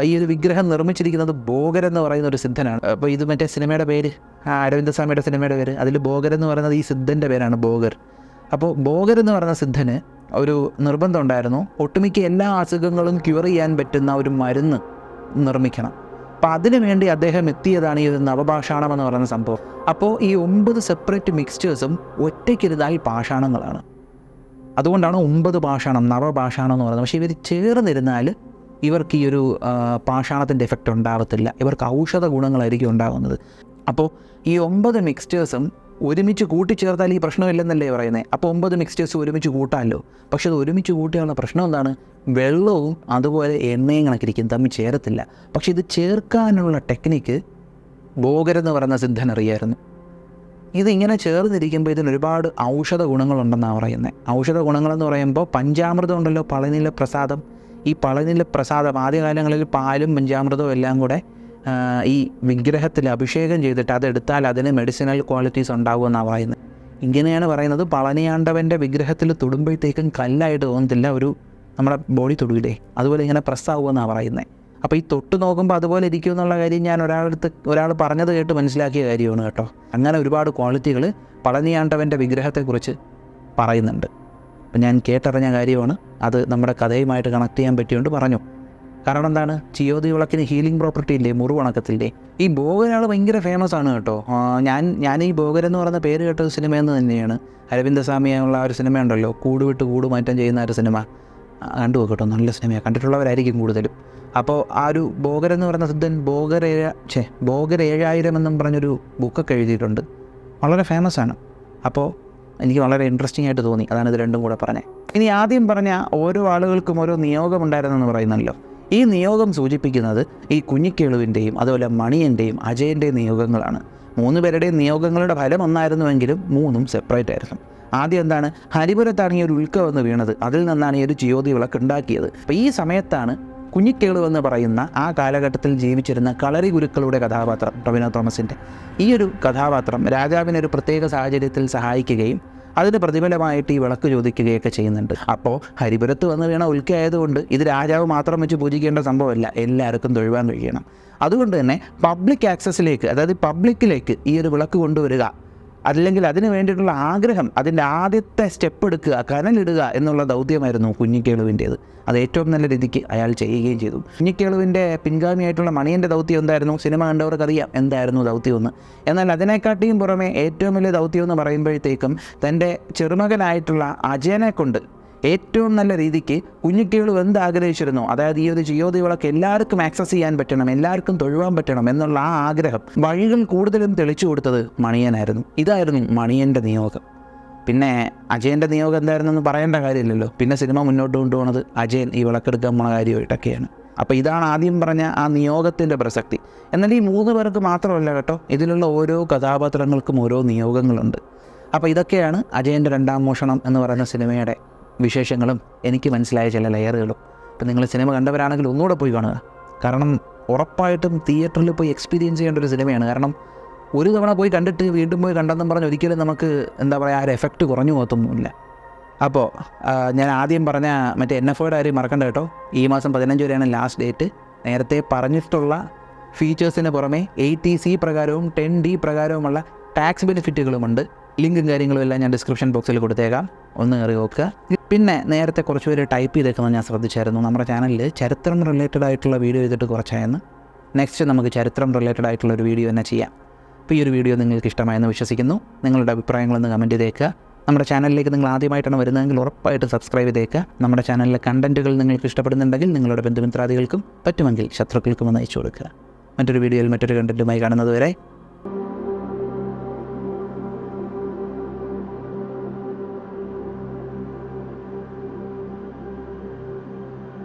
ഈ ഒരു വിഗ്രഹം നിർമ്മിച്ചിരിക്കുന്നത് ബോഗർ എന്ന് പറയുന്ന ഒരു സിദ്ധനാണ്. അപ്പോൾ ഇത് മറ്റേ സിനിമയുടെ പേര്, അരവിന്ദസ്വാമിയുടെ സിനിമയുടെ പേര്, അതിൽ ബോഗർ എന്ന് പറയുന്നത് ഈ സിദ്ധൻ്റെ പേരാണ്, ബോഗർ. അപ്പോൾ ബോഗർ എന്ന് പറയുന്ന സിദ്ധന് ഒരു നിർബന്ധം ഉണ്ടായിരുന്നു, ഒട്ടുമിക്ക എല്ലാ അസുഖങ്ങളും ക്യൂർ ചെയ്യാൻ പറ്റുന്ന ഒരു മരുന്ന് നിർമ്മിക്കണം. അപ്പോൾ അതിനു വേണ്ടി അദ്ദേഹം എത്തിയതാണ് ഈ ഒരു നവപാഷാണം എന്ന് പറയുന്ന സംഭവം. അപ്പോൾ ഈ 9 സെപ്പറേറ്റ് മിക്സ്ചേഴ്സും ഒറ്റയ്ക്കിരുന്നാൽ പാഷാണങ്ങളാണ്. അതുകൊണ്ടാണ് 9 പാഷാണം, നവപാഷാണം എന്ന് പറയുന്നത്. പക്ഷേ ഇവർ ചേർന്നിരുന്നാൽ ഇവർക്ക് ഈ ഒരു പാഷാണത്തിൻ്റെ എഫക്റ്റ് ഉണ്ടാകത്തില്ല. ഇവർക്ക് ഔഷധ ഗുണങ്ങളായിരിക്കും ഉണ്ടാകുന്നത്. അപ്പോൾ ഈ 9 മിക്സ്ചേഴ്സും ഒരുമിച്ച് കൂട്ടിച്ചേർത്താൽ ഈ പ്രശ്നമില്ലെന്നല്ലേ പറയുന്നത്. അപ്പോൾ 9 മിക്സ്ചേഴ്സ് ഒരുമിച്ച് കൂട്ടാമല്ലോ. പക്ഷെ അത് ഒരുമിച്ച് കൂട്ടിയുള്ള പ്രശ്നം എന്താണ്? വെള്ളവും അതുപോലെ എണ്ണയും കണക്കിരിക്കും, തമ്മിൽ ചേരത്തില്ല. പക്ഷെ ഇത് ചേർക്കാനുള്ള ടെക്നിക്ക് ബോഗരെന്ന് പറയുന്ന സിദ്ധൻ അറിയായിരുന്നു. ഇതിങ്ങനെ ചേർന്നിരിക്കുമ്പോൾ ഇതിന് ഒരുപാട് ഔഷധ ഗുണങ്ങളുണ്ടെന്നാണ് പറയുന്നത്. ഔഷധ ഗുണങ്ങളെന്ന് പറയുമ്പോൾ പഞ്ചാമൃതം ഉണ്ടല്ലോ, പളനിയിലെ പ്രസാദം. ഈ പളനിയിലെ പ്രസാദം ആദ്യകാലങ്ങളിൽ പാലും പഞ്ചാമൃതവും എല്ലാം കൂടെ ഈ വിഗ്രഹത്തിൽ അഭിഷേകം ചെയ്തിട്ട് അതെടുത്താൽ അതിന് മെഡിസിനൽ ക്വാളിറ്റീസ് ഉണ്ടാകുമെന്നാണ് പറയുന്നത്. ഇങ്ങനെയാണ് പറയുന്നത്. പളനിയാണ്ടവൻ്റെ വിഗ്രഹത്തിൽ തൊടുമ്പോഴത്തേക്കും കല്ലായിട്ട് തോന്നത്തില്ല, ഒരു നമ്മുടെ ബോഡി തൊടുകില്ലേ, അതുപോലെ ഇങ്ങനെ പ്രസ്സാവുമെന്നാണ് പറയുന്നത്. അപ്പോൾ ഈ തൊട്ട് നോക്കുമ്പോൾ അതുപോലെ ഇരിക്കും എന്നുള്ള കാര്യം ഞാൻ ഒരാൾ പറഞ്ഞത് കേട്ട് മനസ്സിലാക്കിയ കാര്യമാണ് കേട്ടോ. അങ്ങനെ ഒരുപാട് ക്വാളിറ്റികൾ പളനിയാണ്ടവൻ്റെ വിഗ്രഹത്തെക്കുറിച്ച് പറയുന്നുണ്ട്. അപ്പം ഞാൻ കേട്ടറിഞ്ഞ കാര്യമാണ്, അത് നമ്മുടെ കഥയുമായിട്ട് കണക്ട് ചെയ്യാൻ പറ്റിയോണ്ട് പറഞ്ഞു. കാരണം എന്താണ്, ചിയോതി വിളക്കിന് ഹീലിംഗ് പ്രോപ്പർട്ടി ഇല്ലേ, മുറിവുണക്കത്തില്ലേ. ഈ ബോഗരാൾ ഭയങ്കര ഫേമസ് ആണ് കേട്ടോ. ഞാൻ ഈ ബോഗരെന്ന് പറയുന്ന പേര് കേട്ട സിനിമയെന്ന് തന്നെയാണ്. അരവിന്ദസ്വാമിയുള്ള ആ ഒരു സിനിമ ഉണ്ടല്ലോ, കൂട് വിട്ട് കൂട് മാറ്റം ചെയ്യുന്ന ഒരു സിനിമ, കണ്ടു നോക്കട്ടോ, നല്ല സിനിമയാണ്, കണ്ടിട്ടുള്ളവരായിരിക്കും കൂടുതലും. അപ്പോൾ ആ ഒരു ബോഗരെന്ന് പറയുന്ന സിദ്ധൻ ബോഗർ 7000 എന്നും പറഞ്ഞൊരു ബുക്കൊക്കെ എഴുതിയിട്ടുണ്ട്. വളരെ ഫേമസ് ആണ്. അപ്പോൾ എനിക്ക് വളരെ ഇൻട്രസ്റ്റിംഗ് ആയിട്ട് തോന്നി, അതാണ് ഇത് രണ്ടും കൂടെ പറഞ്ഞത്. ഇനി ആദ്യം പറഞ്ഞ ഓരോ ആളുകൾക്കും ഓരോ നിയോഗം ഉണ്ടായിരുന്നെന്ന് പറയുന്നല്ലോ. ഈ നിയോഗം സൂചിപ്പിക്കുന്നത് ഈ കുഞ്ഞിക്കേളുവിൻ്റെയും അതുപോലെ മണിയൻ്റെയും അജയൻ്റെയും നിയോഗങ്ങളാണ്. 3 പേരുടെയും നിയോഗങ്ങളുടെ ഫലം ഒന്നായിരുന്നുവെങ്കിലും 3ഉം സെപ്പറേറ്റ് ആയിരുന്നു. ആദ്യം എന്താണ്, ഹരിപുരത്താണ് ഈ ഒരു ഉൽക്ക വന്ന് വീണത്. അതിൽ നിന്നാണ് ഈ ഒരു ചിയോതി വിളക്ക് ഉണ്ടാക്കിയത്. അപ്പോൾ ഈ സമയത്താണ് കുഞ്ഞിക്കേളു എന്ന് പറയുന്ന ആ കാലഘട്ടത്തിൽ ജീവിച്ചിരുന്ന കളരി ഗുരുക്കളുടെ കഥാപാത്രം, ടൊവിനോ തോമസിൻ്റെ ഈ ഒരു കഥാപാത്രം രാജാവിനൊരു പ്രത്യേക സാഹചര്യത്തിൽ സഹായിക്കുകയും അതിന് പ്രതിഫലമായിട്ട് ഈ വിളക്ക് ചോദിക്കുകയൊക്കെ ചെയ്യുന്നുണ്ട്. അപ്പോൾ ഹരിപുരത്ത് വന്ന് വീണ ഉൽക്ക ആയതുകൊണ്ട് ഇത് രാജാവ് മാത്രം വെച്ച് പൂജിക്കേണ്ട സംഭവമല്ല, എല്ലാവർക്കും തൊഴുവാൻ കഴിയണം. അതുകൊണ്ട് തന്നെ പബ്ലിക് ആക്സസിലേക്ക്, അതായത് പബ്ലിക്കിലേക്ക് ഈ ഒരു വിളക്ക് കൊണ്ടുവരിക, അല്ലെങ്കിൽ അതിന് വേണ്ടിയിട്ടുള്ള ആഗ്രഹം, അതിൻ്റെ ആദ്യത്തെ സ്റ്റെപ്പ് എടുക്കുക, കനലിടുക എന്നുള്ള ദൗത്യമായിരുന്നു കുഞ്ഞിക്കേളുവിൻ്റേത്. അത് ഏറ്റവും നല്ല രീതിക്ക് അയാൾ ചെയ്യുകയും ചെയ്തു. കുഞ്ഞിക്കേളുവിൻ്റെ പിൻഗാമിയായിട്ടുള്ള മണിയൻ്റെ ദൗത്യം എന്തായിരുന്നു? സിനിമ കണ്ടവർക്കറിയാം എന്തായിരുന്നു ദൗത്യമെന്ന്. എന്നാൽ അതിനെക്കാട്ടിയും പുറമെ ഏറ്റവും വലിയ ദൗത്യം എന്ന് പറയുമ്പോഴത്തേക്കും തൻ്റെ ചെറുമകനായിട്ടുള്ള അജയനെ കൊണ്ട് ഏറ്റവും നല്ല രീതിക്ക് കുഞ്ഞുട്ടികൾ എന്ത് ആഗ്രഹിച്ചിരുന്നു, അതായത് ഈ ഒരു ജിയോ വിളക്ക് എല്ലാവർക്കും ആക്സസ് ചെയ്യാൻ പറ്റണം, എല്ലാവർക്കും തൊഴുവാൻ പറ്റണം എന്നുള്ള ആ ആഗ്രഹം വഴികൾ കൂടുതലും തെളിച്ചു കൊടുത്തത് മണിയനായിരുന്നു. ഇതായിരുന്നു മണിയൻ്റെ നിയോഗം. പിന്നെ അജയൻ്റെ നിയോഗം എന്തായിരുന്നെന്ന് പറയേണ്ട കാര്യമില്ലല്ലോ. പിന്നെ സിനിമ മുന്നോട്ട് കൊണ്ടുപോകുന്നത് അജയൻ ഈ വിളക്കെടുക്കാൻ പോണ കാര്യമായിട്ടൊക്കെയാണ്. അപ്പോൾ ഇതാണ് ആദ്യം പറഞ്ഞ ആ നിയോഗത്തിൻ്റെ പ്രസക്തി. എന്നാൽ ഈ 3 പേർക്ക് മാത്രമല്ല കേട്ടോ, ഇതിലുള്ള ഓരോ കഥാപാത്രങ്ങൾക്കും ഓരോ നിയോഗങ്ങളുണ്ട്. അപ്പോൾ ഇതൊക്കെയാണ് അജയൻ്റെ 2ാം മോഷണം എന്ന് പറയുന്ന സിനിമയുടെ വിശേഷങ്ങളും എനിക്ക് മനസ്സിലായ ചില ലെയറുകളും. അപ്പോൾ നിങ്ങൾ സിനിമ കണ്ടവരാണെങ്കിൽ ഒന്നുകൂടെ പോയി കാണുക. കാരണം ഉറപ്പായിട്ടും തിയേറ്ററിൽ പോയി എക്സ്പീരിയൻസ് ചെയ്യേണ്ട ഒരു സിനിമയാണ്. കാരണം ഒരു തവണ പോയി കണ്ടിട്ട് വീണ്ടും പോയി കണ്ടെന്നും പറഞ്ഞ് ഒരിക്കലും നമുക്ക് എന്താ പറയുക, ആ ഒരു എഫക്റ്റ് കുറഞ്ഞു പോകത്തൊന്നുമില്ല. അപ്പോൾ ഞാൻ ആദ്യം പറഞ്ഞ മറ്റേ NFOയുടെ കാര്യം മറക്കണ്ട കേട്ടോ. ഈ മാസം 15 വരെയാണ് ലാസ്റ്റ് ഡേറ്റ്. നേരത്തെ പറഞ്ഞിട്ടുള്ള ഫീച്ചേഴ്സിന് പുറമെ 80C പ്രകാരവും 10D പ്രകാരവുമുള്ള ടാക്സ് ബെനിഫിറ്റുകളുമുണ്ട്. ലിങ്കും കാര്യങ്ങളും എല്ലാം ഞാൻ ഡിസ്ക്രിപ്ഷൻ ബോക്സിൽ കൊടുത്തേക്കാം, ഒന്ന് കയറി നോക്കുക. പിന്നെ നേരത്തെ കുറച്ച് പേര് ടൈപ്പ് ചെയ്തേക്കുന്നത് ഞാൻ ശ്രദ്ധിച്ചായിരുന്നു. നമ്മുടെ ചാനലിൽ ചരിത്രം റിലേറ്റഡ് ആയിട്ടുള്ള വീഡിയോ ചെയ്തിട്ട് കുറച്ചായെന്ന്. നെക്സ്റ്റ് നമുക്ക് ചരിത്രം റിലേറ്റഡ് ആയിട്ടുള്ള ഒരു വീഡിയോ തന്നെ ചെയ്യാം. അപ്പോൾ ഈ ഒരു വീഡിയോ നിങ്ങൾക്ക് ഇഷ്ടമായെന്ന് വിശ്വസിക്കുന്നു. നിങ്ങളുടെ അഭിപ്രായങ്ങളൊന്ന് കമൻറ്റ് ചെയ്തേക്കുക. നമ്മുടെ ചാനലിലേക്ക് നിങ്ങൾ ആദ്യമായിട്ടാണ് വരുന്നതെങ്കിൽ ഉറപ്പായിട്ട് സബ്സ്ക്രൈബ് ചെയ്തേക്കുക. നമ്മുടെ ചാനലിലെ കണ്ടൻറ്റുകൾ നിങ്ങൾക്ക് ഇഷ്ടപ്പെടുന്നുണ്ടെങ്കിൽ നിങ്ങളുടെ ബന്ധുമിത്രാദികൾക്കും പറ്റുമെങ്കിൽ ശത്രുക്കൾക്കും ഒന്ന് അയച്ചു കൊടുക്കുക. മറ്റൊരു വീഡിയോയിൽ മറ്റൊരു കണ്ടൻറ്റുമായി കാണുന്നത് വരെ